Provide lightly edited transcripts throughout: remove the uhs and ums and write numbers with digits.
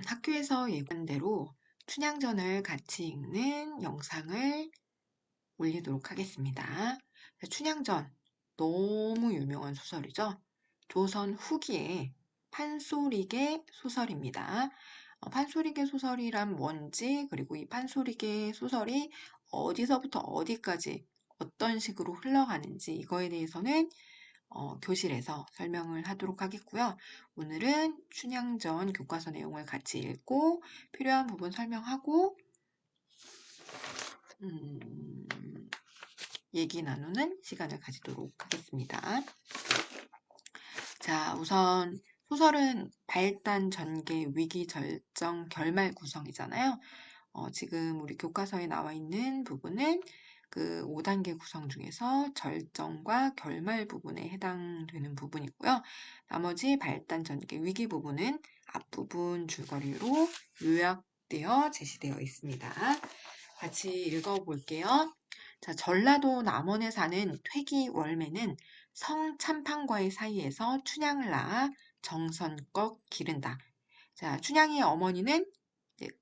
학교에서 예고한 대로 춘향전을 같이 읽는 영상을 올리도록 하겠습니다. 춘향전 너무 유명한 소설이죠. 조선 후기의 판소리개 소설입니다. 판소리개 소설이란 뭔지, 그리고 이 판소리개 소설이 어디서부터 어디까지 어떤 식으로 흘러가는지 이거에 대해서는 교실에서 설명을 하도록 하겠고요. 오늘은 춘향전 교과서 내용을 같이 읽고 필요한 부분 설명하고 얘기 나누는 시간을 가지도록 하겠습니다. 자, 우선 소설은 발단, 전개, 위기, 절정, 결말 구성이잖아요. 지금 우리 교과서에 나와 있는 부분은 그 5단계 구성 중에서 절정과 결말 부분에 해당되는 부분이고요. 나머지 발단, 전개, 위기 부분은 앞부분 줄거리로 요약되어 제시되어 있습니다. 같이 읽어볼게요. 자, 전라도 남원에 사는 퇴기 월매는 성 참판과의 사이에서 춘향을 낳아 정성껏 기른다. 자, 춘향의 어머니는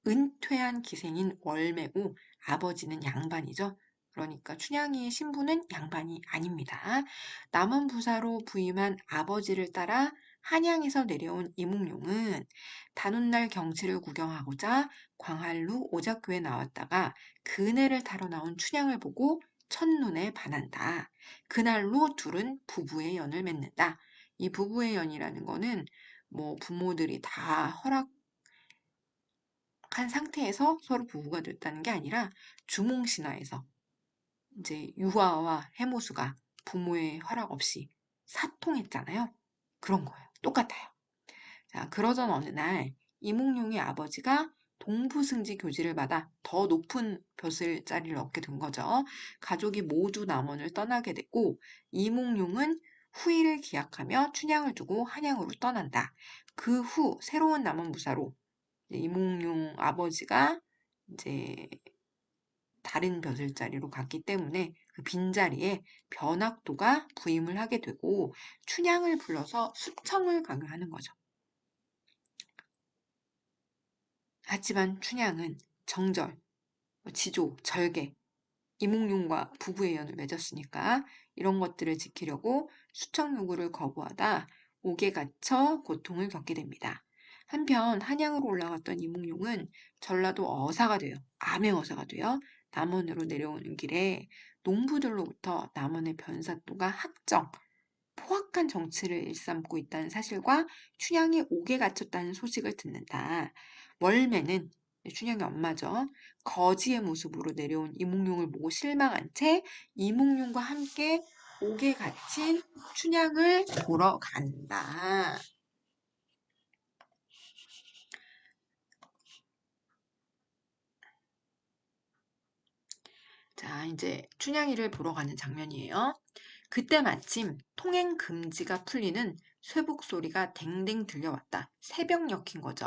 은퇴한 기생인 월매고 아버지는 양반이죠. 그러니까 춘향이의 신부는 양반이 아닙니다. 남원 부사로 부임한 아버지를 따라 한양에서 내려온 이몽룡은 단오날 경치를 구경하고자 광활루 오작교에 나왔다가 그네를 타러 나온 춘향을 보고 첫눈에 반한다. 그날로 둘은 부부의 연을 맺는다. 이 부부의 연이라는 거는 뭐 부모들이 다 허락한 상태에서 서로 부부가 됐다는 게 아니라 주몽신화에서 이제 유아와 해모수가 부모의 허락 없이 사통했잖아요. 그런 거예요. 똑같아요. 자, 그러던 어느 날 이몽룡의 아버지가 동부승지 교지를 받아 더 높은 벼슬자리를 얻게 된 거죠. 가족이 모두 남원을 떠나게 됐고 이몽룡은 후일을 기약하며 춘향을 두고 한양으로 떠난다. 그 후 새로운 남원 부사로 이몽룡 아버지가 이제 다른 벼슬자리로 갔기 때문에 그 빈자리에 변학도가 부임을 하게 되고 춘향을 불러서 수청을 강요하는 거죠. 하지만 춘향은 정절, 지조, 절개, 이몽룡과 부부의 연을 맺었으니까 이런 것들을 지키려고 수청 요구를 거부하다 옥에 갇혀 고통을 겪게 됩니다. 한편 한양으로 올라갔던 이몽룡은 전라도 어사가 돼요. 암행어사가 돼요. 남원으로 내려오는 길에 농부들로부터 남원의 변사또가 학정, 포악한 정치를 일삼고 있다는 사실과 춘향이 옥에 갇혔다는 소식을 듣는다. 월매는 춘향의 엄마죠. 거지의 모습으로 내려온 이몽룡을 보고 실망한 채 이몽룡과 함께 옥에 갇힌 춘향을 보러 간다. 자, 이제 춘향이를 보러 가는 장면이에요. 그때 마침 통행 금지가 풀리는 쇠북 소리가 댕댕 들려왔다. 새벽녘인 거죠.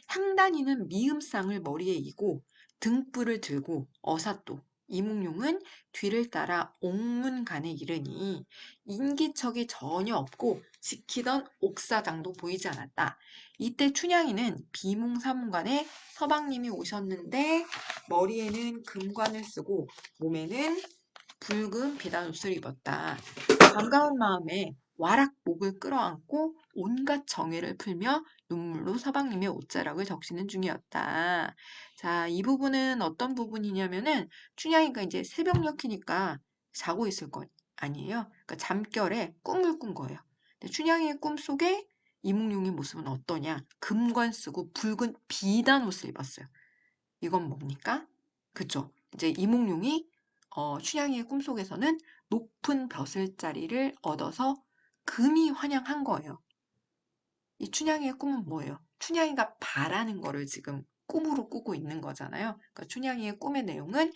향단이는 미음상을 머리에 이고 등불을 들고 어사또 이몽룡은 뒤를 따라 옥문간에 이르니 인기척이 전혀 없고 지키던 옥사장도 보이지 않았다. 이때 춘향이는 비몽사몽간에 서방님이 오셨는데 머리에는 금관을 쓰고 몸에는 붉은 비단 옷을 입었다. 반가운 마음에 와락목을 끌어안고 온갖 정회를 풀며 눈물로 서방님의 옷자락을 적시는 중이었다. 자, 이 부분은 어떤 부분이냐면은 춘향이가 이제 새벽녘이니까 자고 있을 것 아니에요. 그러니까 잠결에 꿈을 꾼 거예요. 근데 춘향이의 꿈 속에 이몽룡의 모습은 어떠냐? 금관 쓰고 붉은 비단 옷을 입었어요. 이건 뭡니까? 그쵸? 이제 이몽룡이 춘향이의 꿈속에서는 높은 벼슬자리를 얻어서 금이 환영한 거예요. 이 춘향이의 꿈은 뭐예요? 춘향이가 바라는 거를 지금 꿈으로 꾸고 있는 거잖아요. 그러니까 춘향이의 꿈의 내용은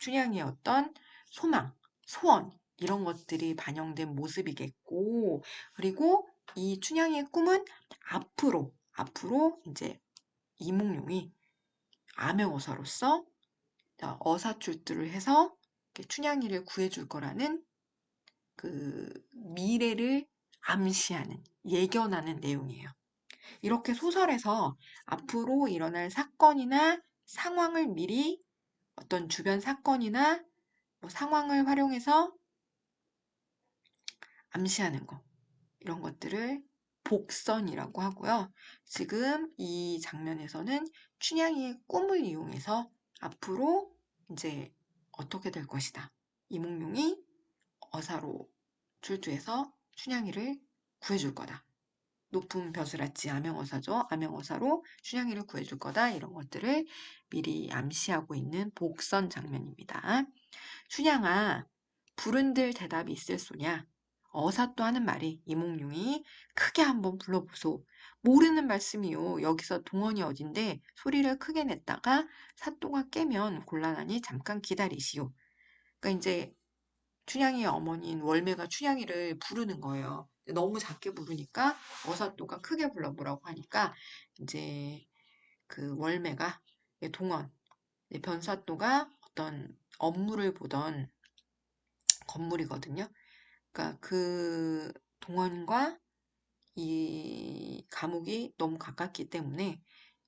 춘향이의 어떤 소망, 소원 이런 것들이 반영된 모습이겠고, 그리고 이 춘향이의 꿈은 앞으로 이제 이몽룡이 암행어사로서 어사출두를 해서 춘향이를 구해줄 거라는 그 미래를 암시하는, 예견하는 내용이에요. 이렇게 소설에서 앞으로 일어날 사건이나 상황을 미리 어떤 주변 사건이나 뭐 상황을 활용해서 암시하는 거, 이런 것들을 복선이라고 하고요. 지금 이 장면에서는 춘향이의 꿈을 이용해서 앞으로 이제 어떻게 될 것이다. 이몽룡이 어사로 출두해서 춘향이를 구해줄 거다. 높은 벼슬아치 암행어사죠. 암행어사로 춘향이를 구해줄 거다. 이런 것들을 미리 암시하고 있는 복선 장면입니다. 춘향아, 부른들 대답이 있을 소냐? 어사또 하는 말이 이몽룡이 크게 한번 불러보소. 모르는 말씀이요. 여기서 동원이 어딘데 소리를 크게 냈다가 사또가 깨면 곤란하니 잠깐 기다리시오. 그러니까 이제 춘향이의 어머니인 월매가 춘향이를 부르는 거예요. 너무 작게 부르니까 어사또가 크게 불러보라고 하니까 이제 그 월매가 동원, 변사또가 어떤 업무를 보던 건물이거든요. 그러니까 그 동원과 이 감옥이 너무 가깝기 때문에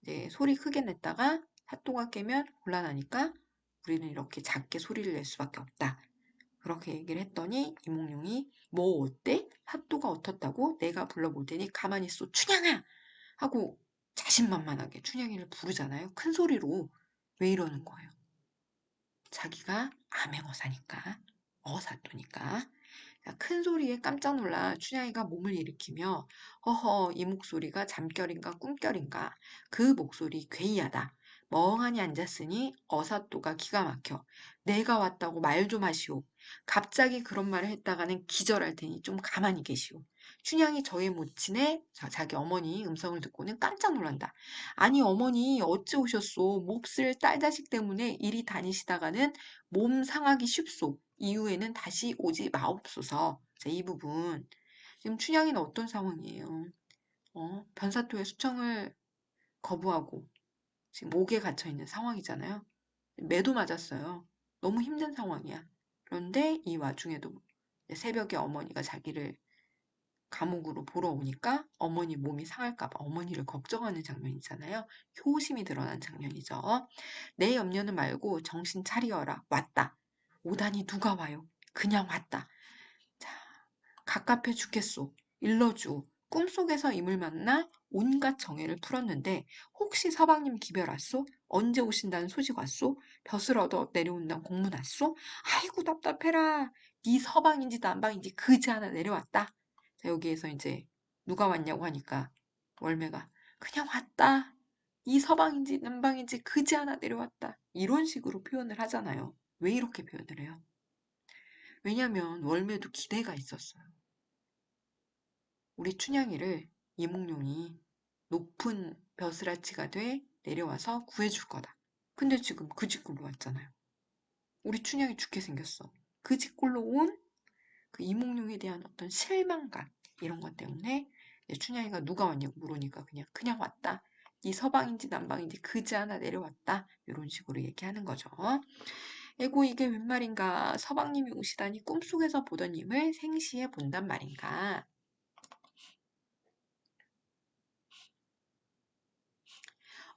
이제 소리 크게 냈다가 사또가 깨면 곤란하니까 우리는 이렇게 작게 소리를 낼 수밖에 없다. 그렇게 얘기를 했더니 이몽룡이 뭐 어때? 사또가 어떻다고? 내가 불러볼 테니 가만히 있어 춘향아! 하고 자신만만하게 춘향이를 부르잖아요. 큰 소리로. 왜 이러는 거예요? 자기가 암행어사니까. 어사또니까. 큰 소리에 깜짝 놀라 춘향이가 몸을 일으키며 허허 이 목소리가 잠결인가 꿈결인가 그 목소리 괴이하다. 멍하니 앉았으니 어사또가 기가 막혀. 내가 왔다고 말 좀 하시오. 갑자기 그런 말을 했다가는 기절할 테니 좀 가만히 계시오. 춘향이 저의 모친의 자기 어머니 음성을 듣고는 깜짝 놀란다. 아니 어머니 어찌 오셨소? 몹쓸 딸자식 때문에 이리 다니시다가는 몸 상하기 쉽소. 이후에는 다시 오지 마옵소서. 자, 이 부분. 지금 춘향이는 어떤 상황이에요? 변사토의 수청을 거부하고 지금 옥에 갇혀 있는 상황이잖아요. 매도 맞았어요. 너무 힘든 상황이야. 그런데 이 와중에도 새벽에 어머니가 자기를 감옥으로 보러 오니까 어머니 몸이 상할까봐 어머니를 걱정하는 장면이잖아요. 효심이 드러난 장면이죠. 내 염려는 말고 정신 차리어라. 왔다. 오다니 누가 와요? 그냥 왔다. 자, 갑갑해 죽겠소. 일러주. 꿈속에서 임을 만나 온갖 정해를 풀었는데 혹시 서방님 기별 왔소? 언제 오신다는 소식 왔소? 벼슬 얻어 내려온다는 공문 왔소? 아이고 답답해라. 네 서방인지 남방인지 그지 하나 내려왔다. 자, 여기에서 이제 누가 왔냐고 하니까 월매가 그냥 왔다. 이 서방인지 남방인지 그지 하나 내려왔다. 이런 식으로 표현을 하잖아요. 왜 이렇게 표현을 해요? 왜냐면 월매도 기대가 있었어요. 우리 춘향이를 이몽룡이 높은 벼슬아치가 돼 내려와서 구해줄 거다. 근데 지금 그 집골로 왔잖아요. 우리 춘향이 죽게 생겼어. 그 집골로 온 그 이몽룡에 대한 어떤 실망감 이런 것 때문에 춘향이가 누가 왔냐고 물으니까 그냥 왔다. 이 서방인지 남방인지 그지 하나 내려왔다. 이런 식으로 얘기하는 거죠. 에고 이게 웬 말인가? 서방님이 오시다니 꿈속에서 보던 님을 생시에 본단 말인가?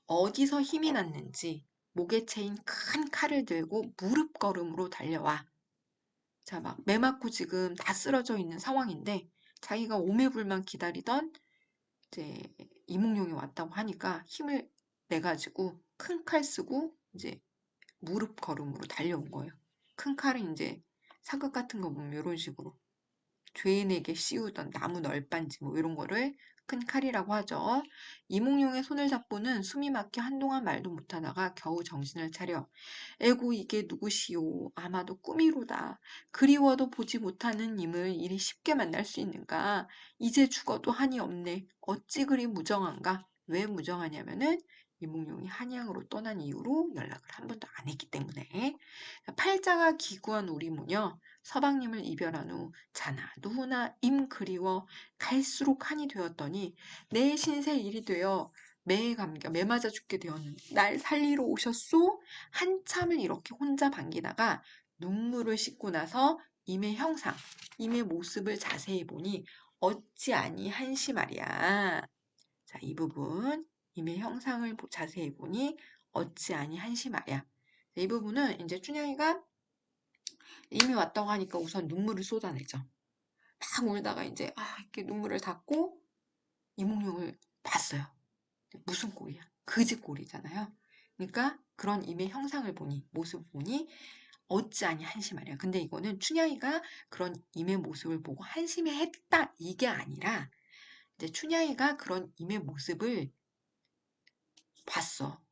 어디서 힘이 났는지 목에 채인 큰 칼을 들고 무릎 걸음으로 달려와. 자, 막 매 맞고 지금 다 쓰러져 있는 상황인데 자기가 오매불만 기다리던 이제 이몽룡이 왔다고 하니까 힘을 내가지고 큰 칼 쓰고 이제 무릎 걸음으로 달려온 거예요. 큰 칼은 이제 사극 같은 거 보면 이런 식으로 죄인에게 씌우던 나무 널빤지 뭐 이런 거를 큰 칼이라고 하죠. 이몽룡의 손을 잡고는 숨이 막혀 한동안 말도 못하다가 겨우 정신을 차려 에고 이게 누구시오? 아마도 꿈이로다. 그리워도 보지 못하는 님을 이리 쉽게 만날 수 있는가? 이제 죽어도 한이 없네. 어찌 그리 무정한가? 왜 무정하냐면은 이몽룡이 한양으로 떠난 이후로 연락을 한 번도 안 했기 때문에 팔자가 기구한 우리 모녀 서방님을 이별한 후 자나 누구나 임 그리워 갈수록 한이 되었더니 내 신세 일이 되어 매에 감겨 매 맞아 죽게 되었는데 날 살리러 오셨소? 한참을 이렇게 혼자 반기다가 눈물을 씻고 나서 임의 형상, 임의 모습을 자세히 보니 어찌 아니 한시 말이야. 자, 이 부분 임의 형상을 자세히 보니 어찌 아니 한심하랴. 이 부분은 이제 춘향이가 임이 왔다고 하니까 우선 눈물을 쏟아내죠. 막 울다가 이제 이렇게 눈물을 닦고 이몽룡을 봤어요. 무슨 꼴이야? 그지 꼴이잖아요. 그러니까 그런 임의 형상을 보니, 모습을 보니 어찌하니 한심하랴. 근데 이거는 춘향이가 그런 임의 모습을 보고 한심해했다 이게 아니라 이제 춘향이가 그런 임의 모습을 봤어.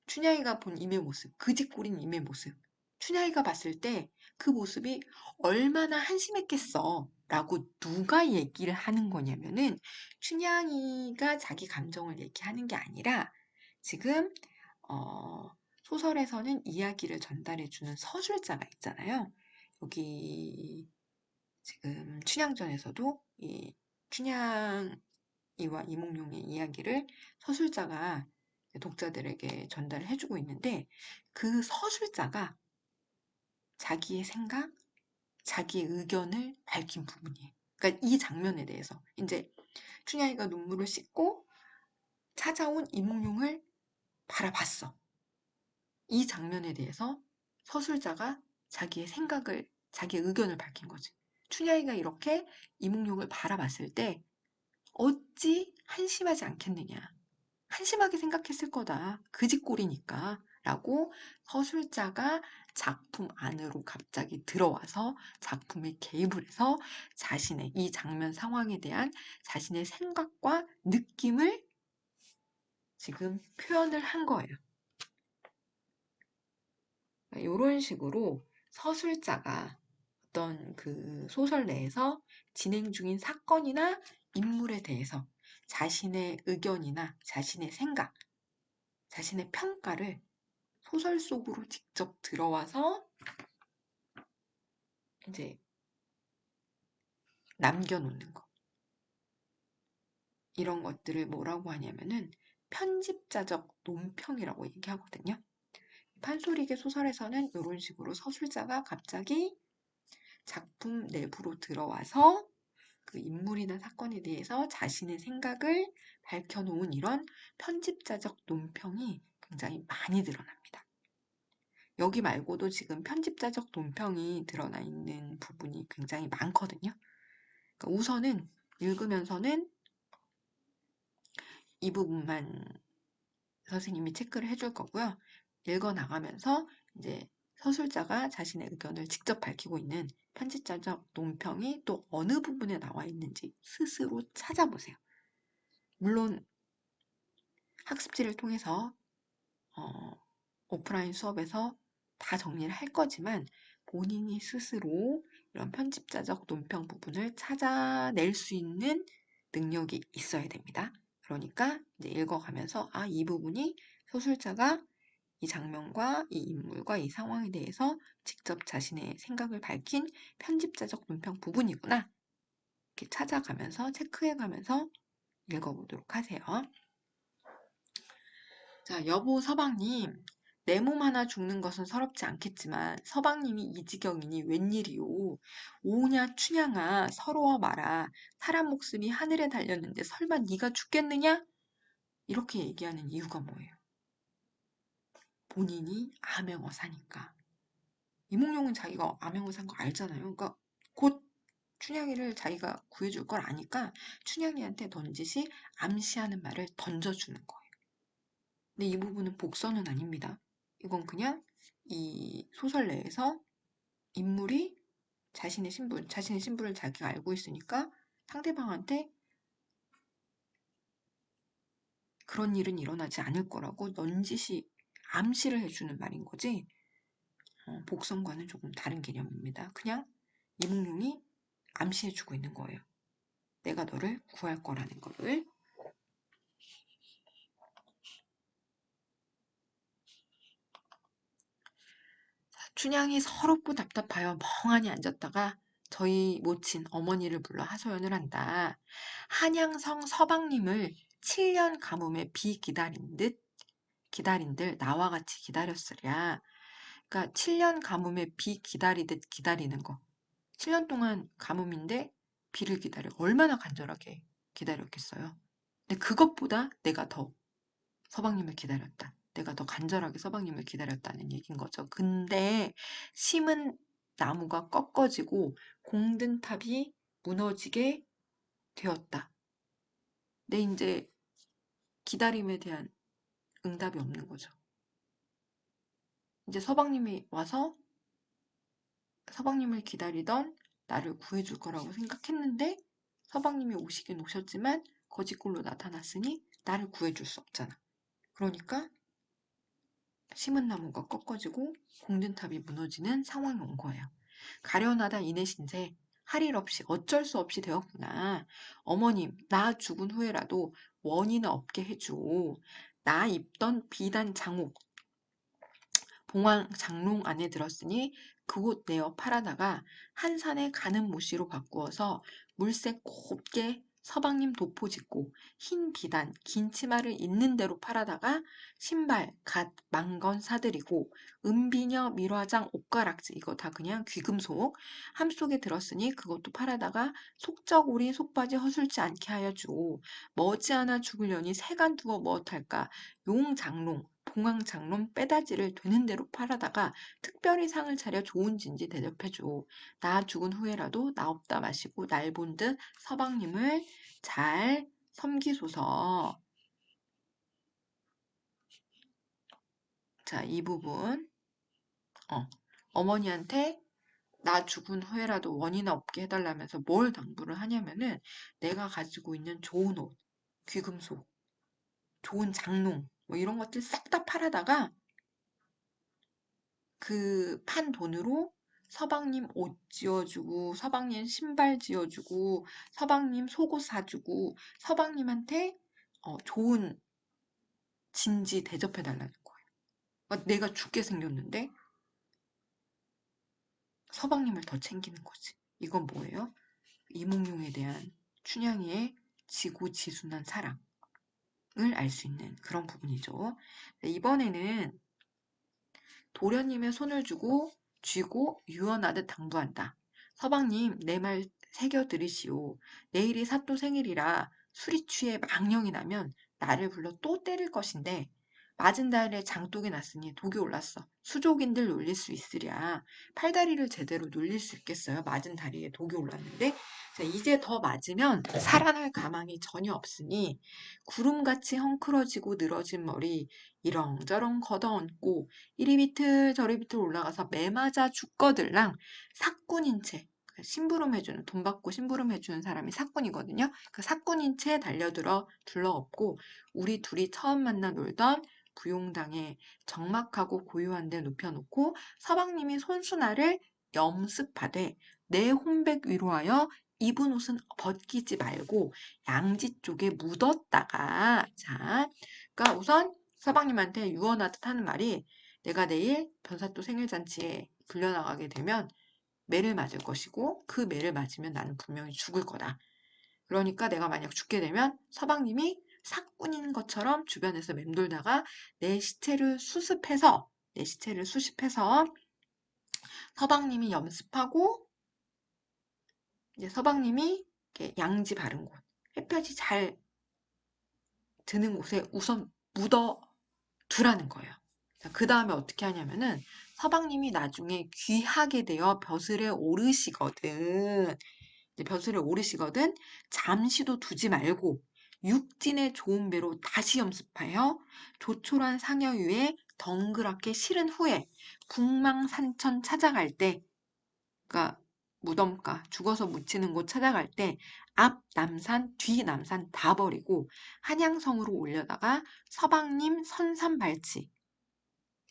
춘향이가 본 임의 모습, 그지 꼴인 임의 모습. 춘향이가 봤을 때 그 모습이 얼마나 한심했겠어. 라고 누가 얘기를 하는 거냐면은 춘향이가 자기 감정을 얘기하는 게 아니라 지금 소설에서는 이야기를 전달해주는 서술자가 있잖아요. 여기 지금 춘향전에서도 이 춘향이와 이몽룡의 이야기를 서술자가 독자들에게 전달을 해주고 있는데 그 서술자가 자기의 생각, 자기의 의견을 밝힌 부분이에요. 그러니까 이 장면에 대해서 이제 춘향이가 눈물을 씻고 찾아온 이몽룡을 바라봤어. 이 장면에 대해서 서술자가 자기의 생각을, 자기의 의견을 밝힌 거지. 춘향이가 이렇게 이몽룡을 바라봤을 때 어찌 한심하지 않겠느냐. 한심하게 생각했을 거다. 그짓꼴이니까. 라고 서술자가 작품 안으로 갑자기 들어와서 작품에 개입을 해서 자신의 이 장면 상황에 대한 자신의 생각과 느낌을 지금 표현을 한 거예요. 이런 식으로 서술자가 어떤 그 소설 내에서 진행 중인 사건이나 인물에 대해서 자신의 의견이나 자신의 생각, 자신의 평가를 소설 속으로 직접 들어와서 이제 남겨놓는 거. 이런 것들을 뭐라고 하냐면은 편집자적 논평이라고 얘기하거든요. 판소리계 소설에서는 이런 식으로 서술자가 갑자기 작품 내부로 들어와서 그 인물이나 사건에 대해서 자신의 생각을 밝혀놓은 이런 편집자적 논평이 굉장히 많이 드러납니다. 여기 말고도 지금 편집자적 논평이 드러나 있는 부분이 굉장히 많거든요. 그러니까 우선은 읽으면서는 이 부분만 선생님이 체크를 해줄 거고요. 읽어 나가면서 이제 서술자가 자신의 의견을 직접 밝히고 있는 편집자적 논평이 또 어느 부분에 나와 있는지 스스로 찾아보세요. 물론 학습지를 통해서 오프라인 수업에서 다 정리를 할 거지만 본인이 스스로 이런 편집자적 논평 부분을 찾아낼 수 있는 능력이 있어야 됩니다. 그러니까 이제 읽어가면서 이 부분이 소설자가 이 장면과 이 인물과 이 상황에 대해서 직접 자신의 생각을 밝힌 편집자적 논평 부분이구나. 이렇게 찾아가면서 체크해가면서 읽어보도록 하세요. 자, 여보 서방님, 내 몸 하나 죽는 것은 서럽지 않겠지만 서방님이 이 지경이니 웬일이오. 오냐 춘향아 서러워 마라. 사람 목숨이 하늘에 달렸는데 설마 네가 죽겠느냐? 이렇게 얘기하는 이유가 뭐예요? 본인이 암행어사니까. 이몽룡은 자기가 암행어사인 거 알잖아요. 그러니까 곧 춘향이를 자기가 구해줄 걸 아니까 춘향이한테 던지시 암시하는 말을 던져주는 거예요. 근데 이 부분은 복선은 아닙니다. 이건 그냥 이 소설 내에서 인물이 자신의 신분을 자기가 알고 있으니까 상대방한테 그런 일은 일어나지 않을 거라고 넌지시 암시를 해주는 말인 거지. 복선과는 조금 다른 개념입니다. 그냥 이몽룡이 암시해주고 있는 거예요. 내가 너를 구할 거라는 거를. 춘향이 서럽고 답답하여 멍하니 앉았다가 저희 모친 어머니를 불러 하소연을 한다. 한양성 서방님을 7년 가뭄에 비 기다린들 나와 같이 기다렸으랴. 그러니까 7년 가뭄에 비 기다리듯 기다리는 거. 7년 동안 가뭄인데 비를 기다려 얼마나 간절하게 기다렸겠어요. 근데 그것보다 내가 더 서방님을 기다렸다. 내가 더 간절하게 서방님을 기다렸다는 얘기인 거죠. 근데 심은 나무가 꺾어지고 공든탑이 무너지게 되었다. 내 이제 기다림에 대한 응답이 없는 거죠. 이제 서방님이 와서 서방님을 기다리던 나를 구해줄 거라고 생각했는데 서방님이 오시긴 오셨지만 거짓골로 나타났으니 나를 구해줄 수 없잖아. 그러니까 심은 나무가 꺾어지고 공든탑이 무너지는 상황이 온 거예요. 가련하다 이내 신세 할 일 없이 어쩔 수 없이 되었구나. 어머님, 나 죽은 후에라도 원이나 없게 해줘. 나 입던 비단 장옥, 봉황 장롱 안에 들었으니 그곳 내어 팔아다가 한산에 가는 모씨로 바꾸어서 물색 곱게 서방님 도포 짓고 흰 비단, 긴 치마를 있는 대로 팔아다가 신발, 갓, 망건 사들이고 은비녀, 밀화장, 옷가락지 이거 다 그냥 귀금속 함속에 들었으니 그것도 팔아다가 속적우리 속바지 허술지 않게 하여 주. 머지않아 죽으려니 세간 두어 무엇할까 용장롱 봉황장롱 빼다지를 되는 대로 팔아다가 특별히 상을 차려 좋은 진지 대접해줘. 나 죽은 후에라도 나 없다 마시고 날 본 듯 서방님을 잘 섬기소서. 자, 이 부분 어머니한테 나 죽은 후에라도 원이나 없게 해달라면서 뭘 당부를 하냐면은 내가 가지고 있는 좋은 옷, 귀금속, 좋은 장롱 뭐 이런 것들 싹 다 팔아다가 그 판 돈으로 서방님 옷 지어주고, 서방님 신발 지어주고, 서방님 속옷 사주고, 서방님한테 좋은 진지 대접해달라는 거예요. 그러니까 내가 죽게 생겼는데 서방님을 더 챙기는 거지. 이건 뭐예요? 이몽룡에 대한 춘향이의 지고지순한 사랑을 알 수 있는 그런 부분이죠. 네, 이번에는 도련님의 손을 쥐고 유언하듯 당부한다. 서방님, 내 말 새겨 들으시오. 내일이 사또 생일이라 술이 취해 망령이 나면 나를 불러 또 때릴 것인데 맞은 달에 장독이 났으니 독이 올랐어. 수족인들 놀릴 수 있으랴. 팔다리를 제대로 놀릴 수 있겠어요. 맞은 다리에 독이 올랐는데 자, 이제 더 맞으면 살아날 가망이 전혀 없으니 구름같이 헝클어지고 늘어진 머리 이렁저렁 걷어얹고 이리 비틀 저리 비틀 올라가서 매 맞아 죽거들랑 사꾼인 채 심부름 해주는 돈 받고 심부름 해주는 사람이 사꾼이거든요. 그 사꾼인 채 달려들어 둘러엎고 우리 둘이 처음 만나 놀던 부용당에 적막하고 고요한 데 눕혀놓고 서방님이 손수나를 염습하되 내 혼백 위로하여 입은 옷은 벗기지 말고 양지 쪽에 묻었다가 자, 그러니까 우선 서방님한테 유언하듯 하는 말이 내가 내일 변사또 생일잔치에 불려나가게 되면 매를 맞을 것이고 그 매를 맞으면 나는 분명히 죽을 거다. 그러니까 내가 만약 죽게 되면 서방님이 사꾼인 것처럼 주변에서 맴돌다가 내 시체를 수습해서 서방님이 염습하고 이제 서방님이 이렇게 양지 바른 곳, 햇볕이 잘 드는 곳에 우선 묻어 두라는 거예요. 그 다음에 어떻게 하냐면은 서방님이 나중에 귀하게 되어 벼슬에 오르시거든. 이제 벼슬에 오르시거든. 잠시도 두지 말고 육진의 좋은 배로 다시 염습하여 조촐한 상여 위에 덩그랗게 실은 후에 북망산천 찾아갈 때, 그러니까 무덤가 죽어서 묻히는 곳 찾아갈 때 앞 남산, 뒤 남산 다 버리고 한양성으로 올려다가 서방님 선산 발치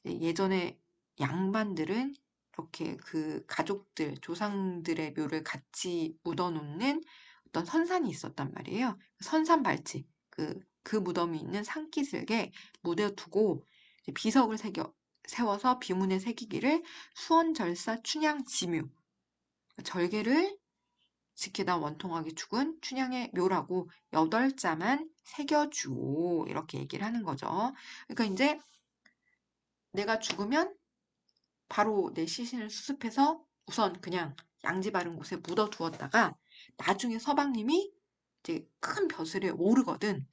예전에 양반들은 이렇게 그 가족들, 조상들의 묘를 같이 묻어놓는 어떤 선산이 있었단 말이에요. 선산 발치, 그 무덤이 있는 산기슭에 묻어두고 비석을 세워서 비문에 새기기를 수원절사 춘향 지묘, 절개를 지키다 원통하게 죽은 춘향의 묘라고 8자만 새겨주오. 이렇게 얘기를 하는 거죠. 그러니까 이제 내가 죽으면 바로 내 시신을 수습해서 우선 그냥 양지 바른 곳에 묻어두었다가 나중에 서방님이 이제 큰 벼슬에 오르거든.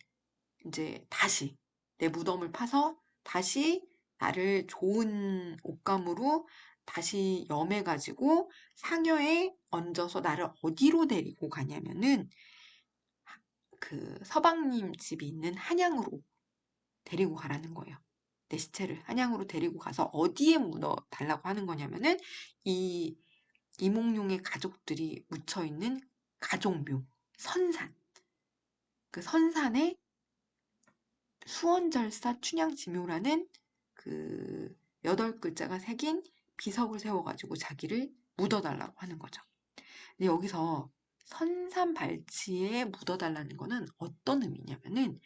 이제 다시 내 무덤을 파서 다시 나를 좋은 옷감으로 다시 염해가지고 상여에 얹어서 나를 어디로 데리고 가냐면은 그 서방님 집이 있는 한양으로 데리고 가라는 거예요. 내 시체를 한양으로 데리고 가서 어디에 묻어 달라고 하는 거냐면은 이 이몽룡의 가족들이 묻혀 있는 가족묘 선산, 그 선산에 수원절사 춘향지묘라는 그 8글자가 새긴 비석을 세워가지고 자기를 묻어달라고 하는 거죠. 근데 여기서 선산발치에 묻어달라는 거는 어떤 의미냐면은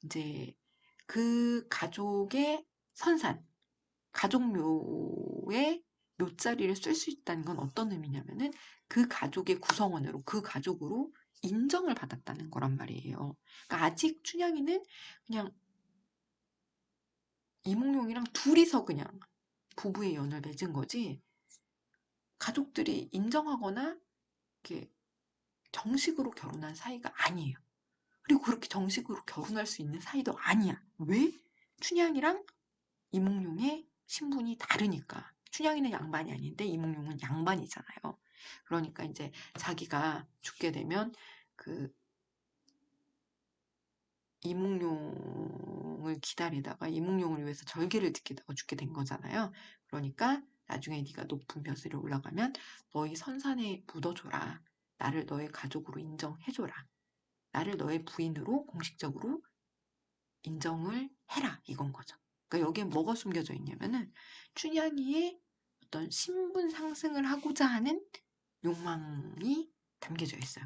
이제 그 가족의 선산, 가족묘에 묘자리를 쓸 수 있다는 건 어떤 의미냐면은 그 가족의 구성원으로, 그 가족으로 인정을 받았다는 거란 말이에요. 그러니까 아직 춘향이는 그냥 이몽룡이랑 둘이서 그냥 부부의 연을 맺은 거지, 가족들이 인정하거나 이렇게 정식으로 결혼한 사이가 아니에요. 그리고 그렇게 정식으로 결혼할 수 있는 사이도 아니야. 왜? 춘향이랑 이몽룡의 신분이 다르니까. 춘향이는 양반이 아닌데 이몽룡은 양반이잖아요. 그러니까 이제 자기가 죽게 되면 그 이몽룡을 기다리다가 이몽룡을 위해서 절개를 지키다가 죽게 된 거잖아요. 그러니까 나중에 네가 높은 벼슬에 올라가면 너희 선산에 묻어줘라. 나를 너의 가족으로 인정해줘라. 나를 너의 부인으로 공식적으로 인정을 해라. 이건 거죠. 그러니까 여기에 뭐가 숨겨져 있냐면은 춘향이의 어떤 신분 상승을 하고자 하는 욕망이 담겨져 있어요.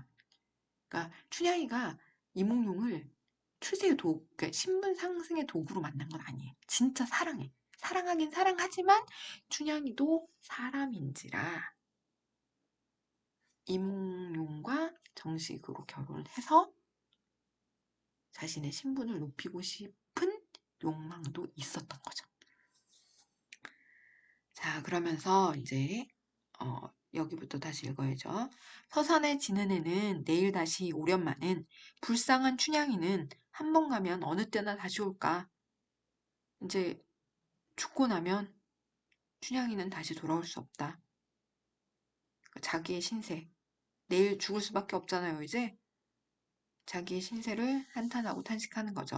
그러니까 춘향이가 이몽룡을 그러니까 신분 상승의 도구로 만난 건 아니에요. 진짜 사랑해. 사랑하긴 사랑하지만 춘향이도 사람인지라 이몽룡과 정식으로 결혼을 해서 자신의 신분을 높이고 싶은 욕망도 있었던 거죠. 자, 그러면서 이제 여기부터 다시 읽어야죠. 서산에 지는 애는 내일 다시 오련마는 불쌍한 춘향이는 한 번 가면 어느 때나 다시 올까. 이제 죽고 나면 춘향이는 다시 돌아올 수 없다. 자기의 신세. 내일 죽을 수밖에 없잖아요, 이제. 자기의 신세를 한탄하고 탄식하는 거죠.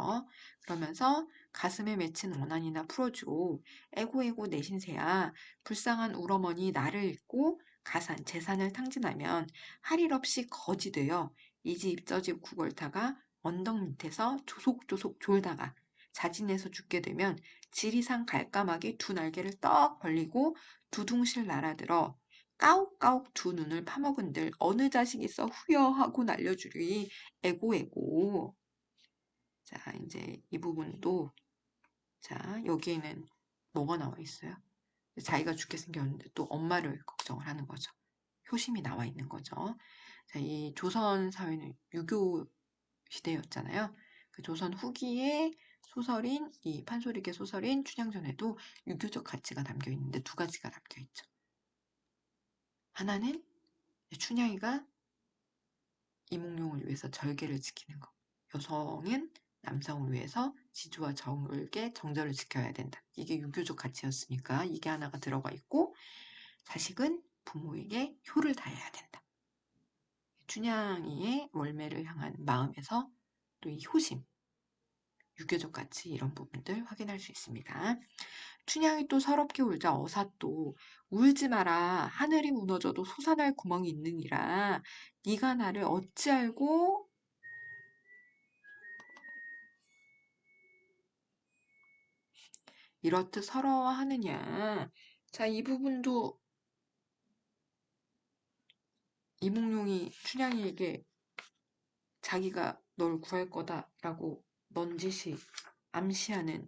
그러면서 가슴에 맺힌 원한이나 풀어주고 에고 내 신세야. 불쌍한 울어머니 나를 잊고 가산 재산을 탕진하면 할 일 없이 거지 되어 이 집 저 집 구걸타가 언덕 밑에서 조속조속 졸다가 자진해서 죽게 되면 지리산 갈까마게 두 날개를 떡 벌리고 두둥실 날아들어 까옥까옥 두 눈을 파먹은들 어느 자식 있어 후여하고 날려주리. 에고. 자, 이제 이 부분도, 자, 여기에는 뭐가 나와 있어요? 자기가 죽게 생겼는데 또 엄마를 걱정을 하는 거죠. 효심이 나와 있는 거죠. 자, 이 조선 사회는 유교 시대였잖아요. 그 조선 후기의 소설인, 이 판소리계 소설인 춘향전에도 유교적 가치가 담겨 있는데 두 가지가 담겨 있죠. 하나는 춘향이가 이몽룡을 위해서 절개를 지키는 것. 여성은 남성을 위해서 지주와 정을게 정절을 지켜야 된다. 이게 유교적 가치였으니까 이게 하나가 들어가 있고, 자식은 부모에게 효를 다해야 된다. 춘향이의 월매를 향한 마음에서 또 이 효심, 유교적 가치 이런 부분들 확인할 수 있습니다. 춘향이 또 서럽게 울자 어사또 울지 마라. 하늘이 무너져도 솟아날 구멍이 있느니라. 네가 나를 어찌 알고 이렇듯 서러워하느냐. 자, 이 부분도 이몽룡이 춘향이에게 자기가 널 구할 거다라고 넌지시 암시하는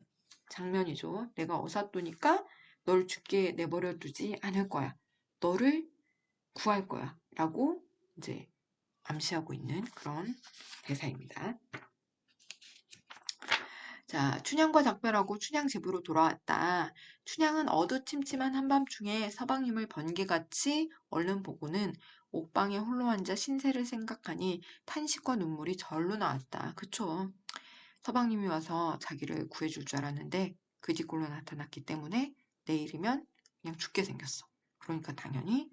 장면이죠. 내가 어사또니까 널 죽게 내버려 두지 않을 거야. 너를 구할 거야. 라고 이제 암시하고 있는 그런 대사입니다. 자, 춘향과 작별하고 춘향 집으로 돌아왔다. 춘향은 어두침침한 한밤중에 서방님을 번개같이 얼른 보고는 옥방에 홀로 앉아 신세를 생각하니 탄식과 눈물이 절로 나왔다. 그쵸? 서방님이 와서 자기를 구해줄 줄 알았는데 그 뒤꼴로 나타났기 때문에 내일이면 그냥 죽게 생겼어. 그러니까 당연히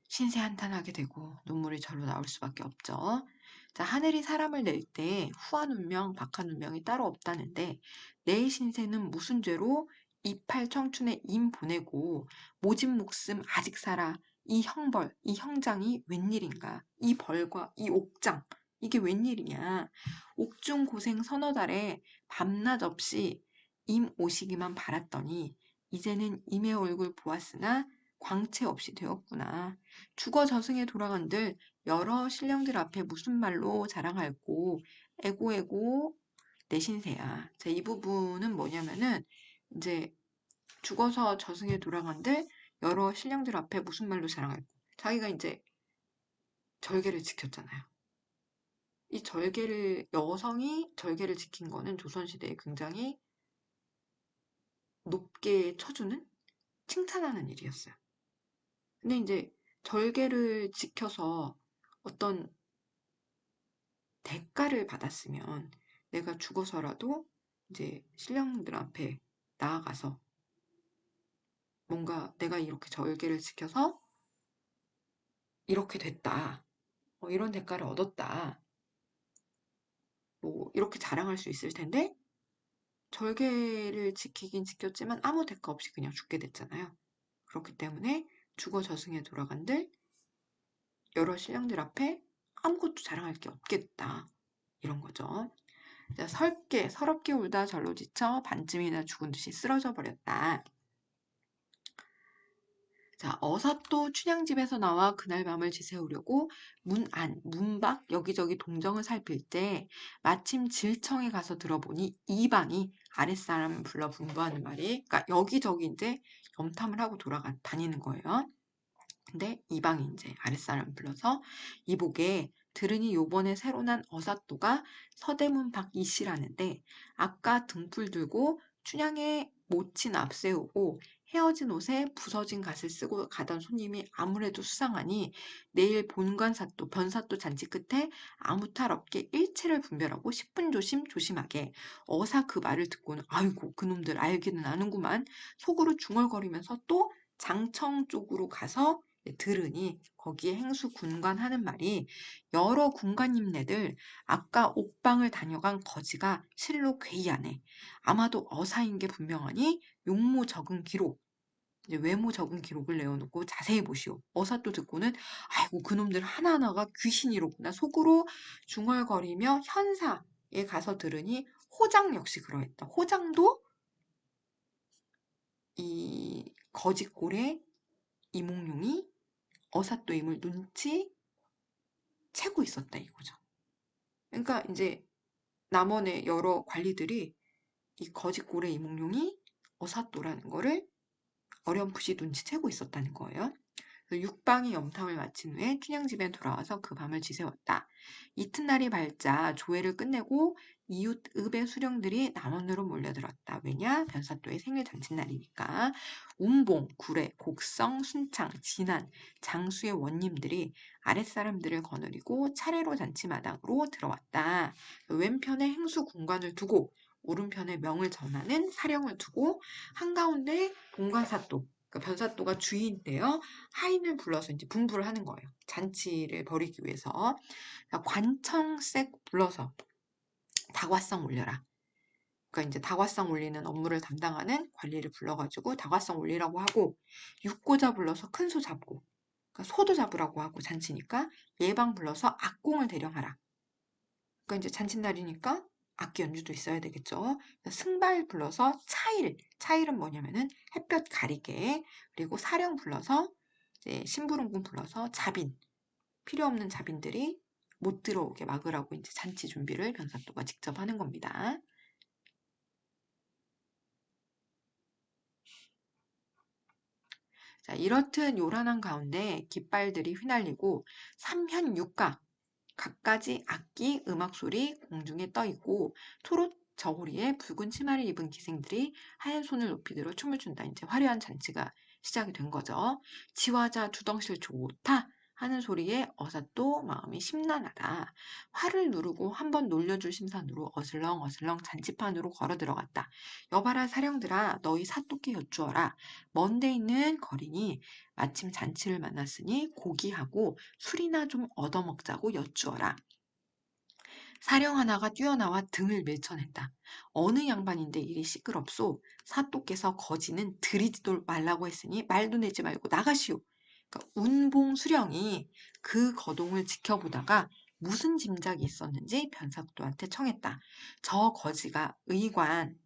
신세 한탄하게 되고 눈물이 절로 나올 수밖에 없죠. 자, 하늘이 사람을 낼 때 후한 운명, 박한 운명이 따로 없다는데 내 신세는 무슨 죄로 이팔 청춘에 임 보내고 모진 목숨 아직 살아 이 형벌, 이 형장이 웬일인가? 이 벌과 이 옥장 이게 웬일이냐? 옥중 고생 서너 달에 밤낮 없이 임 오시기만 바랐더니 이제는 임의 얼굴 보았으나 광채 없이 되었구나. 죽어 저승에 돌아간들 여러 신령들 앞에 무슨 말로 자랑할꼬. 에고에고 내 신세야. 자, 이 부분은 뭐냐면은 이제 죽어서 저승에 돌아간들 여러 신령들 앞에 무슨 말로 자랑할꼬. 자기가 이제 절개를 지켰잖아요. 이 절개를 여성이 절개를 지킨 거는 조선시대에 굉장히 높게 쳐주는 칭찬하는 일이었어요. 근데 이제 절개를 지켜서 어떤 대가를 받았으면 내가 죽어서라도 이제 신령들 앞에 나아가서 뭔가 내가 이렇게 절개를 지켜서 이렇게 됐다. 이런 대가를 얻었다. 뭐 이렇게 자랑할 수 있을 텐데 절개를 지키긴 지켰지만 아무 대가 없이 그냥 죽게 됐잖아요. 그렇기 때문에 죽어 저승에 돌아간들 여러 신령들 앞에 아무것도 자랑할 게 없겠다. 이런 거죠. 자, 서럽게 울다 절로 지쳐 반쯤이나 죽은 듯이 쓰러져 버렸다. 자, 어사또 춘향집에서 나와 그날 밤을 지새우려고 문 안, 문 밖 여기저기 동정을 살필 때 마침 질청에 가서 들어보니 이방이 아랫사람을 불러 분부하는 말이, 그러니까 여기저기 이제 염탐을 하고 다니는 거예요. 근데 이방이 이제 아랫사람 불러서 이복에 들으니 요번에 새로 난 어사또가 서대문 밖 이씨라는데 아까 등불 들고 춘향의 모친 앞세우고 헤어진 옷에 부서진 갓을 쓰고 가던 손님이 아무래도 수상하니 내일 본관사또 변사또 잔치 끝에 아무 탈 없게 일체를 분별하고 10분 조심하게 어사 그 말을 듣고는 아이고 그놈들 알기는 아는구만 속으로 중얼거리면서 또 장청 쪽으로 가서 들으니 거기에 행수 군관하는 말이 여러 군관님네들 아까 옥방을 다녀간 거지가 실로 괴이하네. 아마도 어사인 게 분명하니 용모 적은 기록, 이제 외모 적은 기록을 내어놓고 자세히 보시오. 어사또 듣고는 아이고 그놈들 하나하나가 귀신이로구나 속으로 중얼거리며 현사에 가서 들으니 호장 역시 그러했다. 호장도 이 거짓골에 이몽룡이 어사또임을 눈치채고 있었다 이거죠. 그러니까 이제 남원의 여러 관리들이 이 거짓골의 이몽룡이 어사또라는 거를 어렴풋이 눈치채고 있었다는 거예요. 육방이 염탐을 마친 후에 춘향집에 돌아와서 그 밤을 지새웠다. 이튿날이 밝자 조회를 끝내고 이웃 읍의 수령들이 남원으로 몰려들었다. 왜냐? 변사또의 생일 잔칫날이니까. 운봉, 구례, 곡성, 순창, 진안, 장수의 원님들이 아랫사람들을 거느리고 차례로 잔치마당으로 들어왔다. 왼편에 행수 군관을 두고 오른편에 명을 전하는 사령을 두고 한가운데 본관사또 그러니까 변사또가 주인인데요. 하인을 불러서 이제 분부를 하는 거예요. 잔치를 벌이기 위해서. 관청색 불러서 다과상 올려라. 그러니까 이제 다과상 올리는 업무를 담당하는 관리를 불러가지고 다과상 올리라고 하고 육고자 불러서 큰 소 잡고 그러니까 소도 잡으라고 하고 잔치니까 예방 불러서 악공을 대령하라. 그러니까 이제 잔칫날이니까 악기 연주도 있어야 되겠죠. 승발 불러서 차일은 뭐냐면은 햇볕 가리개, 그리고 사령 불러서 이제 심부름꾼 불러서 자빈, 필요 없는 자빈들이 못 들어오게 막으라고 이제 잔치 준비를 변사또가 직접 하는 겁니다. 자, 이렇듯 요란한 가운데 깃발들이 휘날리고 삼현육가 갖가지 악기, 음악 소리 공중에 떠 있고 초록 저고리에 붉은 치마를 입은 기생들이 하얀 손을 높이 들어 춤을 춘다. 이제 화려한 잔치가 시작이 된 거죠. 지화자 두덩실 좋다. 하는 소리에 어사또 마음이 심란하다. 화를 누르고 한번 놀려줄 심산으로 어슬렁어슬렁 잔치판으로 걸어 들어갔다. 여봐라 사령들아 너희 사또께 여쭈어라. 먼데 있는 거리니 마침 잔치를 만났으니 고기하고 술이나 좀 얻어먹자고 여쭈어라. 사령 하나가 뛰어나와 등을 밀쳐냈다. 어느 양반인데 이리 시끄럽소. 사또께서 거지는 들이지도 말라고 했으니 말도 내지 말고 나가시오. 그러니까 운봉 수령이 그 거동을 지켜보다가 무슨 짐작이 있었는지 변사또한테 청했다. 저 거지가 의관,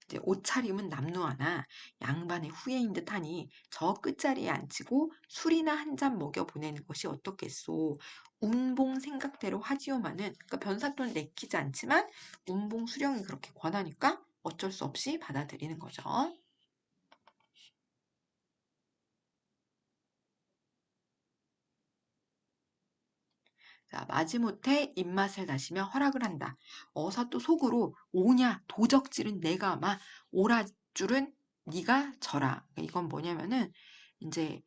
이제 옷차림은 남루하나 양반의 후예인 듯하니 저 끝자리에 앉히고 술이나 한 잔 먹여 보내는 것이 어떻겠소. 운봉 생각대로 하지요마는, 그러니까 변사또는 내키지 않지만 운봉 수령이 그렇게 권하니까 어쩔 수 없이 받아들이는 거죠. 자, 마지못해 입맛을 다시며 허락을 한다. 어사또 속으로 오냐 도적질은 내가 아마 오라 줄은 네가 져라. 이건 뭐냐면은 이제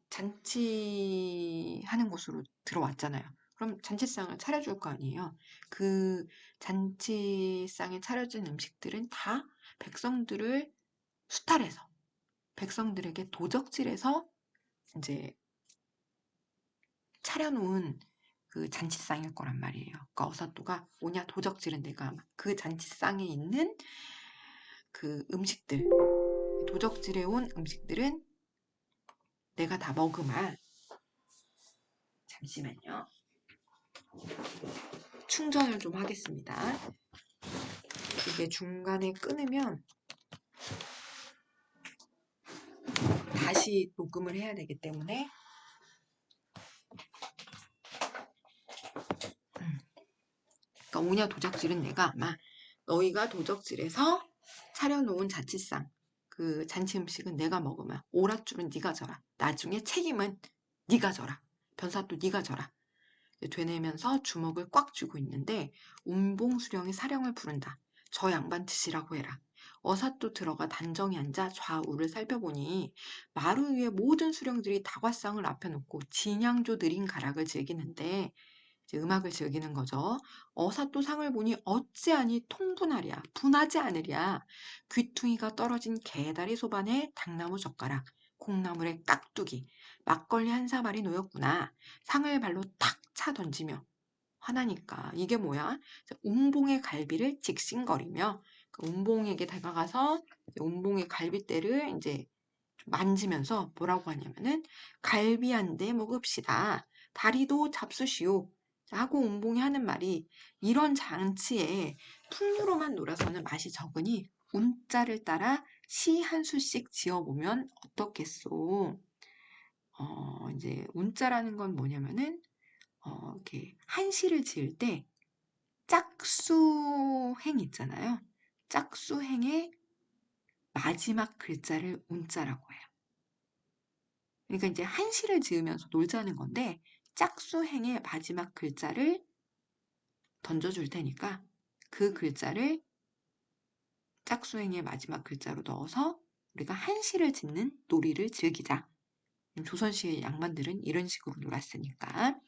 잔치하는 곳으로 들어왔잖아요. 그럼 잔치상을 차려줄 거 아니에요. 그 잔치상에 차려진 음식들은 다 백성들을 수탈해서 백성들에게 도적질해서 이제 차려놓은 그 잔치상일 거란 말이에요. 그러니까 어사또가 오냐 도적질은 내가 아마 그 잔치상에 있는 그 음식들, 도적질해 온 음식들은 내가 다 먹으마. 잠시만요. 충전을 좀 하겠습니다. 이게 중간에 끊으면 다시 녹음을 해야 되기 때문에 그러니까 오냐 도적질은 내가 아마 너희가 도적질해서 차려놓은 자취상 그 잔치 음식은 내가 먹으면 오랏줄은 네가 져라. 나중에 책임은 네가 져라. 변사또 네가 져라. 되뇌면서 주먹을 꽉 쥐고 있는데 운봉 수령이 사령을 부른다. 저 양반 드시라고 해라. 어사또 들어가 단정히 앉아 좌우를 살펴보니 마루 위에 모든 수령들이 다과상을 앞에 놓고 진양조 느린 가락을 즐기는데 이제 음악을 즐기는 거죠. 어사또 상을 보니 어찌하니 통분하랴, 분하지 않으랴. 귀퉁이가 떨어진 개다리 소반에 당나무 젓가락, 콩나물에 깍두기, 막걸리 한 사발이 놓였구나. 상을 발로 탁 차 던지며 화나니까 이게 뭐야? 운봉의 갈비를 직신거리며 그 운봉에게 다가가서 운봉의 갈비대를 이제 만지면서 뭐라고 하냐면은 갈비 한 대 먹읍시다. 다리도 잡수시오. 하고 운봉이 하는 말이 이런 잔치에 풍류로만 놀아서는 맛이 적으니 운자를 따라 시 한 수씩 지어보면 어떻겠소. 이제 운자라는 건 뭐냐면은 이렇게 한시를 지을 때 짝수행 있잖아요. 짝수행의 마지막 글자를 운자라고 해요. 그러니까 이제 한시를 지으면서 놀자는 건데 짝수행의 마지막 글자를 던져줄 테니까 그 글자를 짝수행의 마지막 글자로 넣어서 우리가 한시를 짓는 놀이를 즐기자. 조선시의 양반들은 이런 식으로 놀았으니까. 그러니까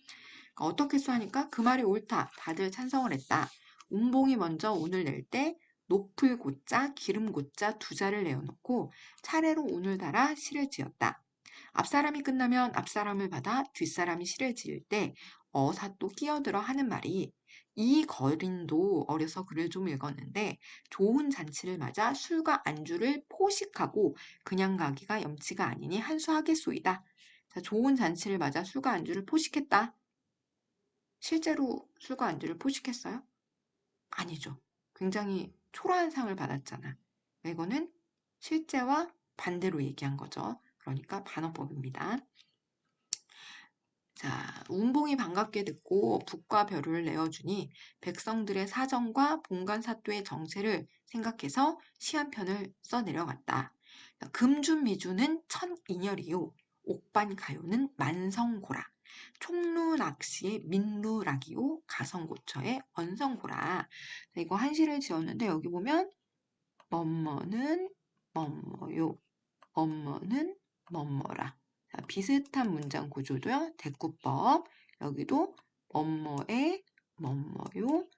어떻겠소 하니까 그 말이 옳다. 다들 찬성을 했다. 운봉이 먼저 운을 낼 때 높을 고자, 기름 고자 두 자를 내어놓고 차례로 운을 달아 시를 지었다. 앞사람이 끝나면 앞사람을 받아 뒷사람이 시를 지을 때 어사또 끼어들어 하는 말이 이 거린도 어려서 글을 좀 읽었는데 좋은 잔치를 맞아 술과 안주를 포식하고 그냥 가기가 염치가 아니니 한수하겠소이다. 자, 좋은 잔치를 맞아 술과 안주를 포식했다. 실제로 술과 안주를 포식했어요? 아니죠. 굉장히 초라한 상을 받았잖아. 이거는 실제와 반대로 얘기한 거죠. 그러니까 반어법입니다. 자, 운봉이 반갑게 듣고 북과 벼루를 내어주니 백성들의 사정과 봉간사또의 정체를 생각해서 시 한 편을 써내려갔다. 금준미주는 천인열이요. 옥반가요는 만성고라. 총루락시의 민루락이요. 가성고처의 언성고라. 이거 한시를 지었는데 여기 보면 뭐뭐는 뭐뭐요. 뭐뭐는 뭐뭐라. 자, 비슷한 문장 구조도요. 대꾸법. 여기도 뭐뭐에 뭐뭐요,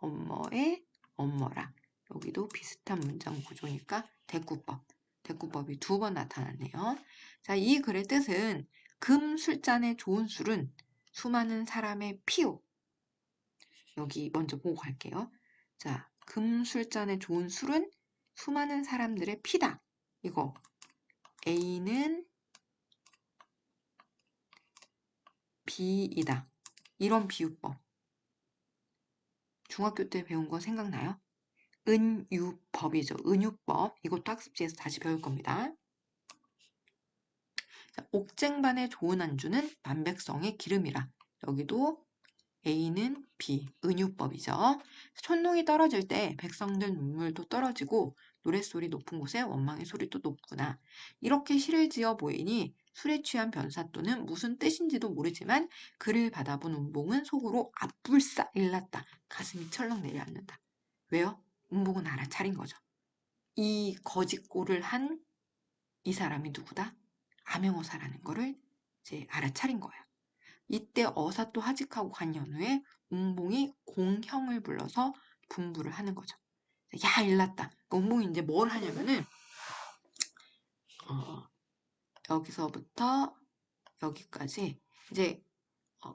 뭐뭐에 뭐뭐라. 여기도 비슷한 문장 구조니까 대꾸법. 대꾸법이 2번 나타났네요. 자, 이 글의 뜻은 금 술잔에 좋은 술은 수많은 사람의 피요. 여기 먼저 보고 갈게요. 자, 금 술잔에 좋은 술은 수많은 사람들의 피다. 이거 A는 B이다. 이런 비유법. 중학교 때 배운 거 생각나요? 은유법이죠. 은유법. 이것도 학습지에서 다시 배울 겁니다. 자, 옥쟁반에 좋은 안주는 만백성의 기름이라. 여기도 A는 B, 은유법이죠. 촛농이 떨어질 때 백성들 눈물도 떨어지고 노랫소리 높은 곳에 원망의 소리도 높구나. 이렇게 시를 지어 보이니 술에 취한 변사또는 무슨 뜻인지도 모르지만 그를 받아본 운봉은 속으로 앞불싸 일났다. 가슴이 철렁 내려앉는다. 왜요? 운봉은 알아차린 거죠. 이 거짓골을 한 이 사람이 누구다? 암행어사라는 거를 이제 알아차린 거예요. 이때 어사또 하직하고 간 연후에 운봉이 공형을 불러서 분부를 하는 거죠. 야, 일났다. 그러니까 운봉이 이제 뭘 하냐면은 여기서부터 여기까지 이제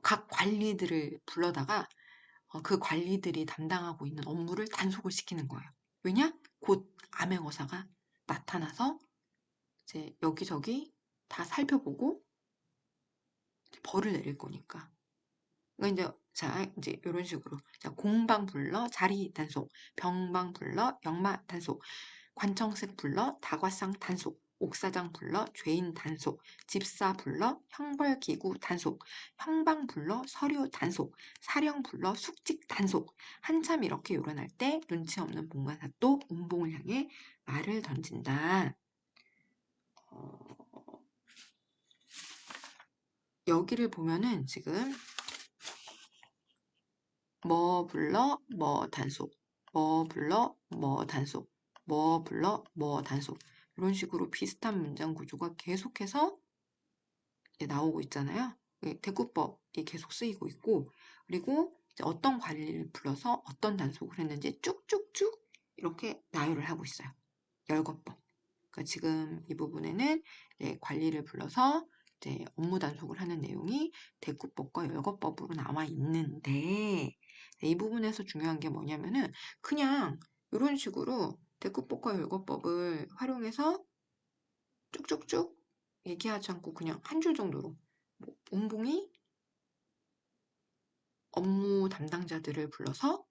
각 관리들을 불러다가 그 관리들이 담당하고 있는 업무를 단속을 시키는 거예요. 왜냐? 곧 암행어사가 나타나서 이제 여기저기 다 살펴보고 벌을 내릴 거니까. 그러니까 이제 자, 이제 이런 식으로 자, 공방 불러 자리 단속, 병방 불러 역마 단속, 관청색 불러 다과상 단속, 옥사장 불러 죄인 단속, 집사 불러 형벌기구 단속, 형방 불러 서류 단속, 사령 불러 숙직 단속. 한참 이렇게 요란할 때 눈치 없는 봉관사또 운봉을 향해 말을 던진다. 여기를 보면은 지금 뭐 불러 뭐 단속, 뭐 불러 뭐 단속, 뭐 불러 뭐 단속. 이런 식으로 비슷한 문장 구조가 계속해서 나오고 있잖아요. 대꾸법이 계속 쓰이고 있고, 그리고 이제 어떤 관리를 불러서 어떤 단속을 했는지 쭉쭉쭉 이렇게 나열을 하고 있어요. 열거법. 그러니까 지금 이 부분에는 관리를 불러서 이제 업무 단속을 하는 내용이 대꾸법과 열거법으로 나와 있는데, 이 부분에서 중요한 게 뭐냐면은 그냥 이런 식으로 대꾸법과 열거법을 활용해서 쭉쭉쭉 얘기하지 않고 그냥 한 줄 정도로 뭐 운봉이 업무 담당자들을 불러서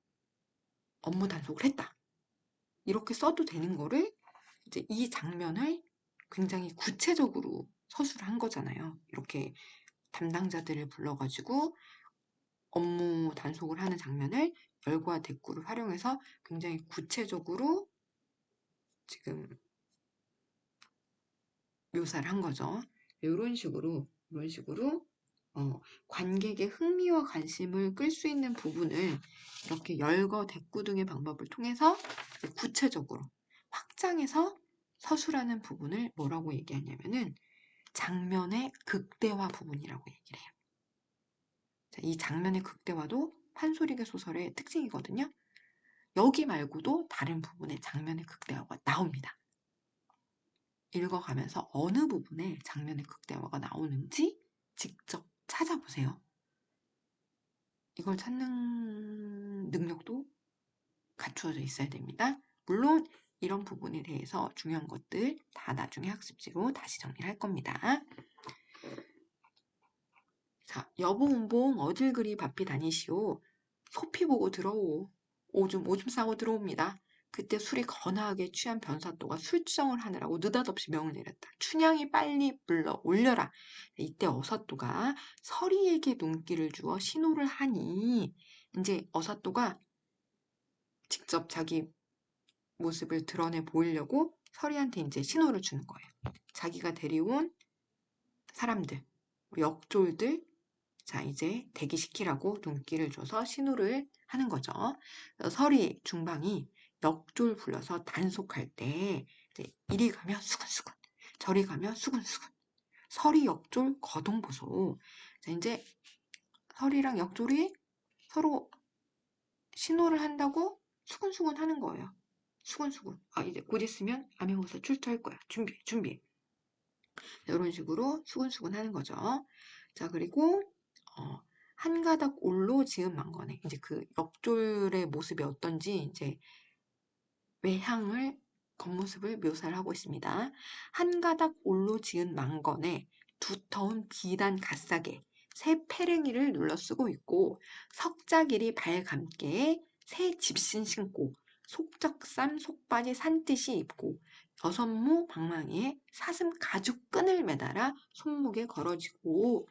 업무 단속을 했다. 이렇게 써도 되는 거를 이제 이 장면을 굉장히 구체적으로 서술을 한 거잖아요. 이렇게 담당자들을 불러가지고 업무 단속을 하는 장면을 열과 대꾸를 활용해서 굉장히 구체적으로 지금 묘사를 한 거죠. 이런 식으로 관객의 흥미와 관심을 끌 수 있는 부분을 이렇게 열거, 대꾸 등의 방법을 통해서 구체적으로 확장해서 서술하는 부분을 뭐라고 얘기하냐면은 장면의 극대화 부분이라고 얘기를 해요. 자, 이 장면의 극대화도 판소리계 소설의 특징이거든요. 여기 말고도 다른 부분에 장면의 극대화가 나옵니다. 읽어가면서 어느 부분에 장면의 극대화가 나오는지 직접 찾아보세요. 이걸 찾는 능력도 갖추어져 있어야 됩니다. 물론 이런 부분에 대해서 중요한 것들 다 나중에 학습지로 다시 정리를 할 겁니다. 자, 여보 운봉 어딜 그리 바삐 다니시오. 소피 보고 들어오. 오줌 싸고 들어옵니다. 그때 술이 거나하게 취한 변사또가 술주정을 하느라고 느닷없이 명을 내렸다. 춘향이 빨리 불러 올려라. 이때 어사또가 서리에게 눈길을 주어 신호를 하니 이제 어사또가 직접 자기 모습을 드러내 보이려고 서리한테 이제 신호를 주는 거예요. 자기가 데려온 사람들, 역졸들, 자 이제 대기시키라고 눈길을 줘서 신호를 하는 거죠. 서리 중방이 역졸 불러서 단속할 때 이제 이리 가면 수근수근, 저리 가면 수근수근 서리 역졸 거동보소. 자, 이제 서리랑 역졸이 서로 신호를 한다고 수근수근 하는 거예요. 수근수근. 이제 곧 있으면 암행어사 출두할 거야. 준비해, 준비해. 이런 식으로 수근수근 하는 거죠. 자, 그리고 한 가닥 올로 지은 망건에 이제 그 역졸의 모습이 어떤지 이제 외향을 겉모습을 묘사를 하고 있습니다. 한 가닥 올로 지은 망건에 두터운 비단 갓사게 새 페랭이를 눌러 쓰고 있고 석자길이 발감개에 새 집신 신고 속적삼 속바지 산뜻이 입고 여선무 방망이에 사슴 가죽 끈을 매달아 손목에 걸어지고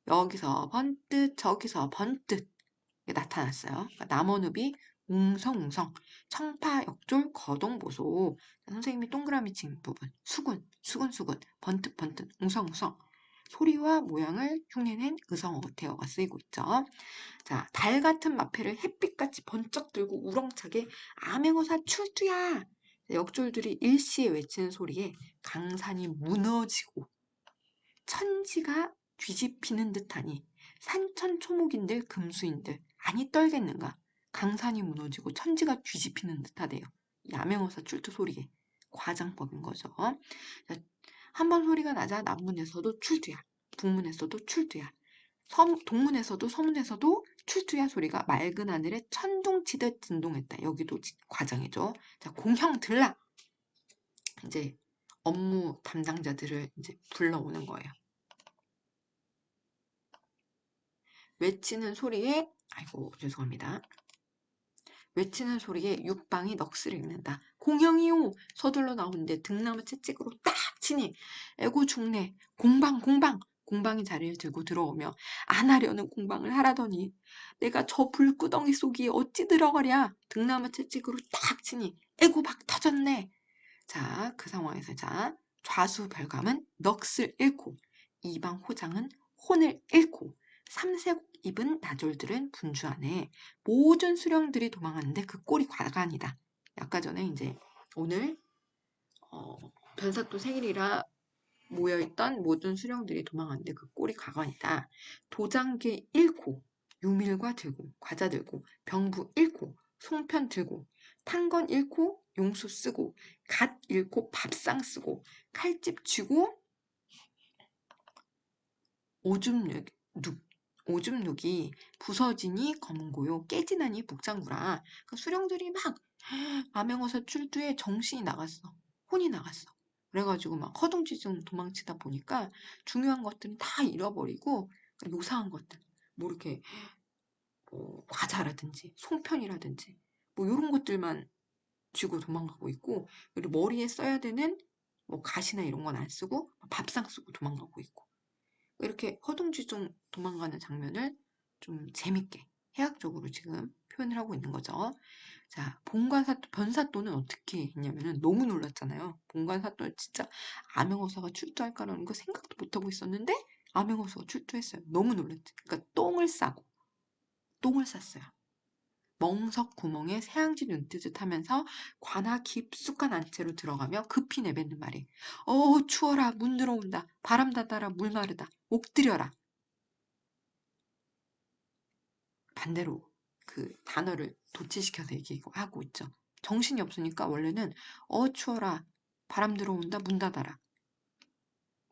여기서 번뜻 저기서 번뜻 나타났어요. 그러니까 남원읍이 웅성웅성 청파역졸 거동보소 선생님이 동그라미 친 부분 수군 수군수군 번뜩번뜩 웅성웅성 소리와 모양을 흉내낸 의성어태어가 쓰이고 있죠. 자, 달 같은 마패를 햇빛같이 번쩍 들고 우렁차게 암행어사 출두야! 역졸들이 일시에 외치는 소리에 강산이 무너지고 천지가 뒤집히는 듯하니 산천초목인들 금수인들 아니 떨겠는가. 강산이 무너지고 천지가 뒤집히는 듯하대요. 이 암행어사 출두 소리에 과장법인 거죠. 한번 소리가 나자 남문에서도 출두야. 북문에서도 출두야. 동문에서도 서문에서도 출두야 소리가 맑은 하늘에 천둥치듯 진동했다. 여기도 과장이죠. 자, 공형 들라. 이제 업무 담당자들을 이제 불러오는 거예요. 외치는 소리에 아이고 죄송합니다. 외치는 소리에 육방이 넋을 잃는다. 공형이요 서둘러 나오는데 등나무 채찍으로 딱 치니 애고 죽네. 공방 공방 공방이 자리를 들고 들어오며 안 하려는 공방을 하라더니 내가 저 불구덩이 속이 어찌 들어가랴. 등나무 채찍으로 딱 치니 애고 박 터졌네. 자, 그 상황에서 자 좌수별감은 넋을 잃고 이방 호장은 혼을 잃고 삼세곡 입은 나졸들은 분주하네. 모든 수령들이 도망하는데 그 꼴이 과간이다. 아까 전에 이제 오늘 변사또 생일이라 모여있던 모든 수령들이 도망하는데 그 꼴이 과간이다. 도장계 잃고 유밀과 들고 과자 들고 병부 잃고 송편 들고 탄건 잃고 용수 쓰고 갓 잃고 밥상 쓰고 칼집 쥐고 오줌 누기 부서지니 검은고요 깨지나니 북장구라. 그러니까 수령들이 막 암행어사 출두에 정신이 나갔어. 혼이 나갔어. 그래가지고 막 허둥지둥 도망치다 보니까 중요한 것들은 다 잃어버리고 요사한 것들 뭐 이렇게 뭐 과자라든지 송편이라든지 뭐 이런 것들만 쥐고 도망가고 있고 그리고 머리에 써야 되는 뭐 가시나 이런 건 안 쓰고 밥상 쓰고 도망가고 있고 이렇게 허둥지둥 도망가는 장면을 좀 재밌게 해학적으로 지금 표현을 하고 있는 거죠. 자, 본관사또, 변사또는 어떻게 했냐면은 너무 놀랐잖아요. 본관사또는 진짜 암행어사가 출두할까라는 거 생각도 못하고 있었는데 암행어사가 출두했어요. 너무 놀랐지. 그러니까 똥을 쌌어요. 멍석 구멍에 새앙쥐 눈뜨듯 하면서 관아 깊숙한 안채로 들어가며 급히 내뱉는 말이 추워라 문 들어온다 바람 닫아라 물 마르다 옥들여라. 반대로 그 단어를 도치시켜서 얘기하고 있죠. 정신이 없으니까 원래는 추워라 바람 들어온다 문 닫아라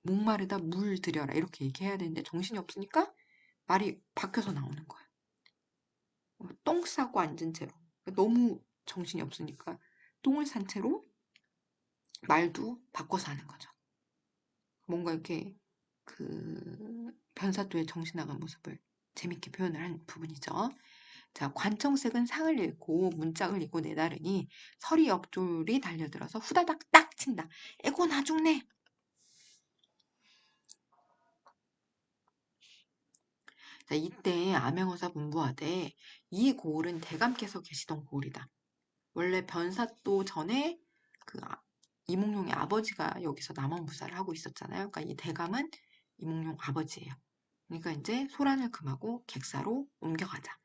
목마르다 물 들여라 이렇게 얘기해야 되는데 정신이 없으니까 말이 바뀌어서 나오는 거야. 똥 싸고 앉은 채로 너무 정신이 없으니까 똥을 산 채로 말도 바꿔서 하는 거죠. 뭔가 이렇게 그 변사또의 정신 나간 모습을 재밌게 표현을 한 부분이죠. 자, 관청색은 상을 읽고 문짝을 읽고 내다르니 서리 역졸이 달려들어서 후다닥 딱 친다. 에고 나 죽네. 자, 이때 암행어사 분부하되 이 고을은 대감께서 계시던 고을이다. 원래 변사또 전에 그 이몽룡의 아버지가 여기서 남원부사를 하고 있었잖아요. 그러니까 이 대감은 이몽룡 아버지예요. 그러니까 이제 소란을 금하고 객사로 옮겨가자.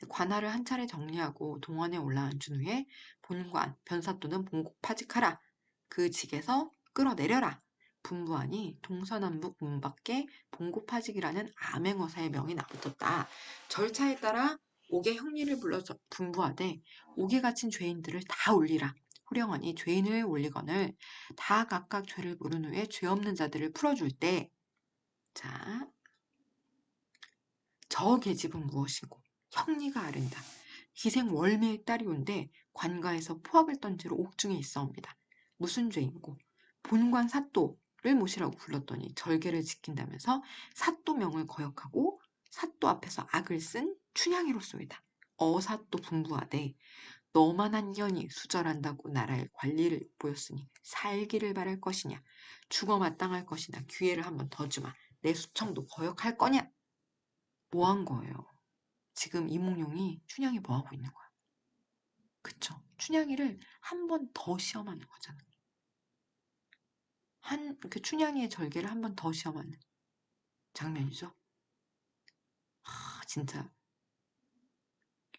관할을 한 차례 정리하고 동원에 올라앉은 후에 본관, 변사또는 본국 파직하라. 그 직에서 끌어내려라. 분부하니 동서남북 문 밖에 봉고파직이라는 암행어사의 명이 나붙었다. 절차에 따라 옥의 형리를 불러서 분부하되 옥에 갇힌 죄인들을 다 올리라. 후령하니 죄인을 올리거늘 다 각각 죄를 물은 후에 죄 없는 자들을 풀어줄 때, 자, 저 계집은 무엇이고 형리가 아른다. 기생 월매의 딸이 온데 관가에서 포악을 던지러 옥중에 있어옵니다. 무슨 죄인고 본관 사또를 모시라고 불렀더니 절개를 지킨다면서 사또명을 거역하고 사또 앞에서 악을 쓴 춘향이로소이다. 어사또 분부하되 너만한 년이 수절한다고 나라의 관리를 보였으니 살기를 바랄 것이냐, 죽어 마땅할 것이나 기회를 한번 더 주마. 내 수청도 거역할 거냐? 뭐 한 거예요? 지금 이몽룡이 춘향이 뭐 하고 있는 거야? 그쵸? 춘향이를 한 번 더 시험하는 거잖아. 그 춘향이의 절개를 한 번 더 시험하는 장면이죠. 진짜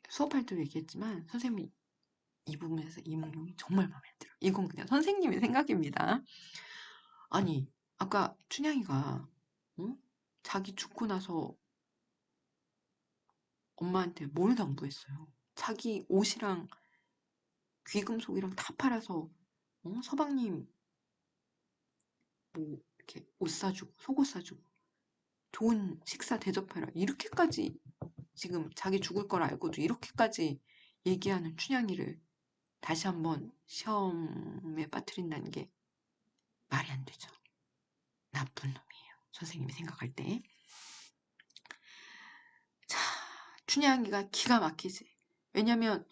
수업할 때도 얘기했지만 선생님이 이 부분에서 이몽룡이 정말 마음에 안 들어. 이건 그냥 선생님의 생각입니다. 아니, 아까 춘향이가 어? 자기 죽고 나서 엄마한테 뭘 당부했어요? 자기 옷이랑 귀금속이랑 다 팔아서 서방님 뭐 이렇게 옷 사주고 속옷 사주고 좋은 식사 대접해라. 이렇게까지 지금 자기 죽을 걸 알고도 이렇게까지 얘기하는 춘향이를 다시 한번 시험에 빠뜨린다는 게 말이 안 되죠. 나쁜 놈이에요. 선생님이 생각할 때. 자, 춘향이가 기가 막히지. 왜냐면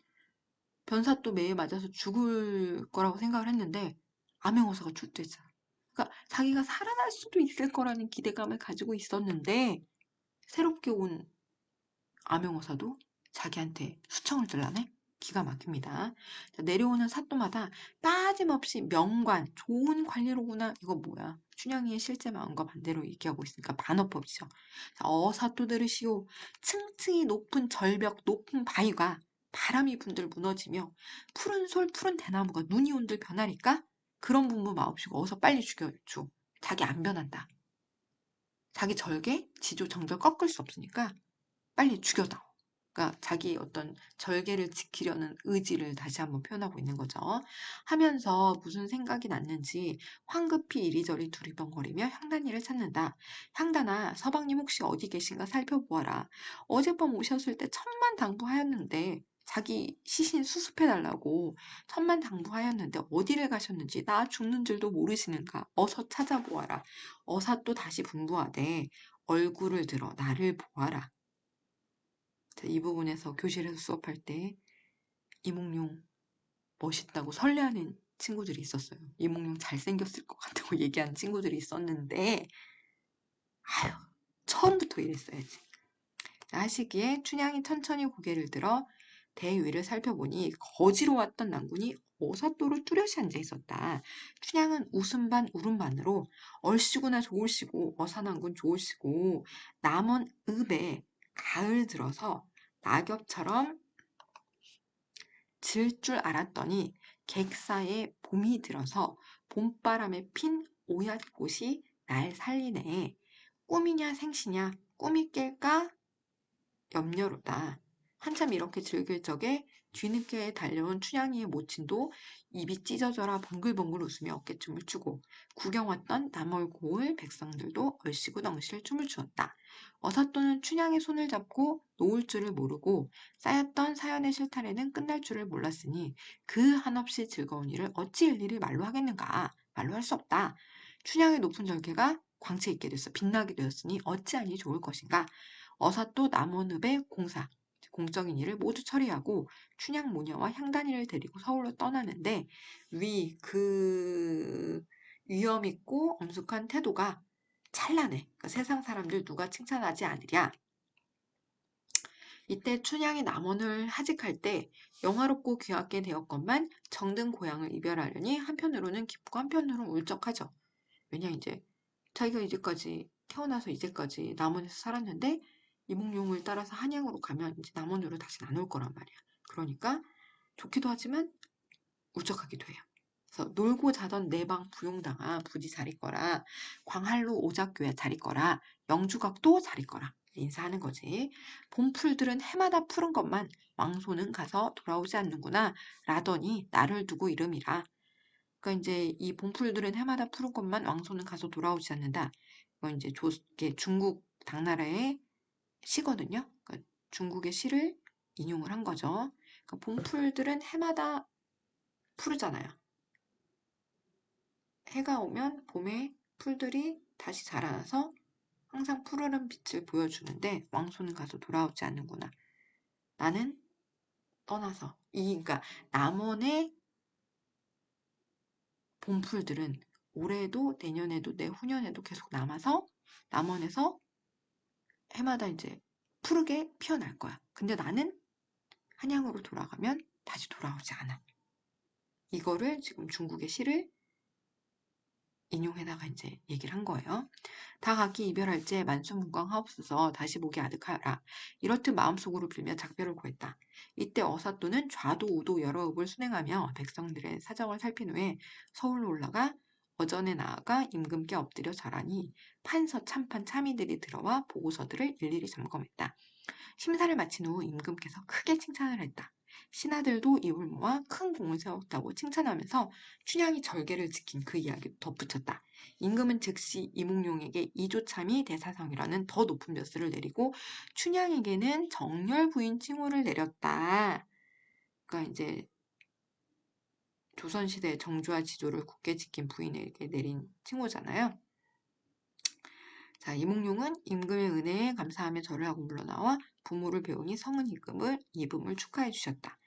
변사또 매에 맞아서 죽을 거라고 생각을 했는데 암행어사가 출두했잖아. 그러니까 자기가 살아날 수도 있을 거라는 기대감을 가지고 있었는데 새롭게 온 암행어사도 자기한테 수청을 들라네? 기가 막힙니다. 자, 내려오는 사또마다 빠짐없이 명관, 좋은 관리로구나. 이거 뭐야? 춘향이의 실제 마음과 반대로 얘기하고 있으니까 반어법이죠. 자, 사또 들으시오. 층층이 높은 절벽, 높은 바위가 바람이 분들 무너지며 푸른 솔, 푸른 대나무가 눈이 온들 변하니까 그런 분부 마옵시고 어서 빨리 죽여줘. 자기 안 변한다. 자기 절개, 지조, 정절 꺾을 수 없으니까 빨리 죽여다오. 그러니까 자기 어떤 절개를 지키려는 의지를 다시 한번 표현하고 있는 거죠. 하면서 무슨 생각이 났는지 황급히 이리저리 두리번거리며 향단이를 찾는다. 향단아, 서방님 혹시 어디 계신가 살펴보아라. 어젯밤 오셨을 때 천만당부하였는데 자기 시신 수습해달라고 천만당부하였는데 어디를 가셨는지 나 죽는 줄도 모르시는가. 어서 찾아보아라. 어사 또 다시 분부하되 얼굴을 들어 나를 보아라. 이 부분에서 교실에서 수업할 때 이몽룡 멋있다고 설레하는 친구들이 있었어요. 이몽룡 잘생겼을 것 같다고 얘기하는 친구들이 있었는데 아유 처음부터 이랬어야지. 하시기에 춘향이 천천히 고개를 들어 대위를 살펴보니 거지로 왔던 난군이 어사또로 뚜렷이 앉아 있었다. 춘향은 웃음 반 울음 반으로 얼씨구나 좋으시고 어사난군 좋으시고 남원 읍에 가을 들어서 낙엽처럼 질 줄 알았더니 객사에 봄이 들어서 봄바람에 핀 오얏꽃이 날 살리네. 꿈이냐 생시냐 꿈이 깰까 염려로다. 한참 이렇게 즐길 적에 뒤늦게 달려온 춘향이의 모친도 입이 찢어져라 봉글봉글 웃으며 어깨춤을 추고 구경 왔던 남월고을 백성들도 얼씨구덩실 춤을 추었다. 어사또는 춘향의 손을 잡고 놓을 줄을 모르고 쌓였던 사연의 실타래는 끝날 줄을 몰랐으니 그 한없이 즐거운 일을 어찌 일일이 말로 하겠는가. 말로 할 수 없다. 춘향의 높은 절개가 광채 있게 돼서 빛나게 되었으니 어찌하니 좋을 것인가. 어사또 남원읍의 공사, 공적인 일을 모두 처리하고 춘향 모녀와 향단이를 데리고 서울로 떠나는데 그 위험 있고 엄숙한 태도가 찬란해. 그러니까 세상 사람들 누가 칭찬하지 않으랴. 이때 춘향이 남원을 하직할 때 영화롭고 귀하게 되었건만 정든 고향을 이별하려니 한편으로는 기쁘고 한편으로는 울적하죠. 왜냐 이제 자기가 이제까지 태어나서 이제까지 남원에서 살았는데 이몽룡을 따라서 한양으로 가면 이제 남원으로 다시는 안 올 거란 말이야. 그러니까 좋기도 하지만 울적하기도 해요. 그래서 놀고 자던 내 방 부용당아 부디 잘 있거라. 광활루 오작교야 잘 있거라. 영주각도 잘 있거라. 인사하는 거지. 봄풀들은 해마다 푸른 것만 왕소는 가서 돌아오지 않는구나. 라더니 나를 두고 이름이라. 그러니까 이제 이 봄풀들은 해마다 푸른 것만 왕소는 가서 돌아오지 않는다. 이건 이제 이게 중국 당나라의 시거든요. 그러니까 중국의 시를 인용을 한 거죠. 그러니까 봄풀들은 해마다 푸르잖아요. 해가 오면 봄에 풀들이 다시 자라나서 항상 푸르른 빛을 보여주는데 왕소는 가서 돌아오지 않는구나. 나는 떠나서 그러니까 남원의 봄풀들은 올해도 내년에도 내후년에도 계속 남아서 남원에서 해마다 이제 푸르게 피어날 거야. 근데 나는 한양으로 돌아가면 다시 돌아오지 않아. 이거를 지금 중국의 시를 인용해다가 이제 얘기를 한 거예요. 다 각기 이별할제 만수문광하옵소서 다시 보기 아득하라. 이렇듯 마음속으로 빌며 작별을 구했다. 이때 어사또는 좌도 우도 여러 읍을 순행하며 백성들의 사정을 살핀 후에 서울로 올라가 어전에 나아가 임금께 엎드려 절하니 판서 참판 참의들이 들어와 보고서들을 일일이 점검했다. 심사를 마친 후 임금께서 크게 칭찬을 했다. 신하들도 입을 모아 큰 공을 세웠다고 칭찬하면서 춘향이 절개를 지킨 그 이야기도 덧붙였다. 임금은 즉시 이몽룡에게 이조참이 대사성이라는 더 높은 벼슬을 내리고 춘향에게는 정렬부인 칭호를 내렸다. 그러니까 이제 조선시대 정주와 지조를 굳게 지킨 부인에게 내린 칭호잖아요. 자, 이몽룡은 임금의 은혜에 감사하며 절을 하고 물러나와 부모를 배우니 성은 이금을 축하해 주셨다.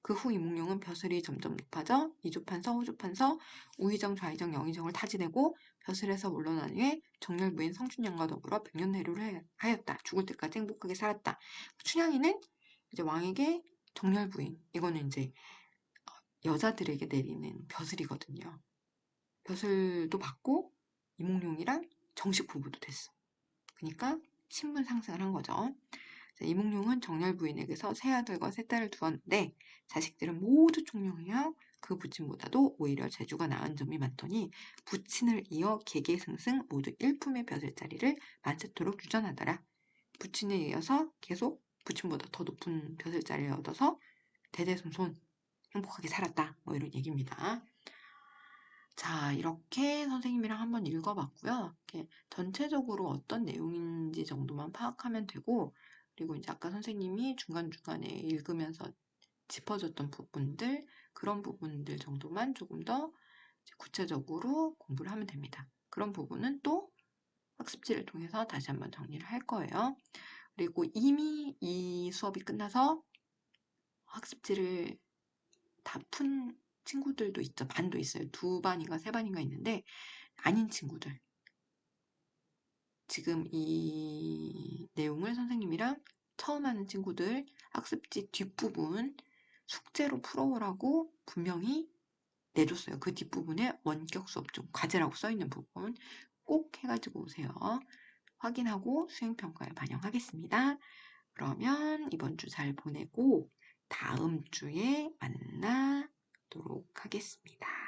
그 후 이몽룡은 벼슬이 점점 높아져 이조판서, 호조판서, 우의정, 좌의정, 영의정을 타지내고 벼슬에서 물러난 후에 정렬부인 성춘향과 더불어 백년내류를 하였다. 죽을 때까지 행복하게 살았다. 춘향이는 이제 왕에게 정렬부인, 이거는 이제 여자들에게 내리는 벼슬이거든요. 벼슬도 받고 이몽룡이랑 정식 부부도 됐어. 그러니까 신분 상승을 한 거죠. 이몽룡은 정렬 부인에게서 세 아들과 세 딸을 두었는데 자식들은 모두 총명하여 그 부친보다도 오히려 재주가 나은 점이 많더니 부친을 이어 계계승승 모두 일품의 벼슬자리를 만세토록 유전하더라. 부친에 이어서 계속 부친보다 더 높은 벼슬자리를 얻어서 대대손손 행복하게 살았다. 뭐 이런 얘기입니다. 자, 이렇게 선생님이랑 한번 읽어봤고요. 이렇게 전체적으로 어떤 내용인지 정도만 파악하면 되고, 그리고 이제 아까 선생님이 중간중간에 읽으면서 짚어줬던 부분들, 그런 부분들 정도만 조금 더 구체적으로 공부를 하면 됩니다. 그런 부분은 또 학습지를 통해서 다시 한번 정리를 할 거예요. 그리고 이미 이 수업이 끝나서 학습지를 다 푼 친구들도 있죠. 반도 있어요. 2반인가 3반인가 있는데 아닌 친구들. 지금 이 내용을 선생님이랑 처음 하는 친구들 학습지 뒷부분 숙제로 풀어오라고 분명히 내줬어요. 그 뒷부분에 원격 수업 중 과제라고 써있는 부분 꼭 해가지고 오세요. 확인하고 수행평가에 반영하겠습니다. 그러면 이번 주 잘 보내고 다음 주에 만나도록 하겠습니다.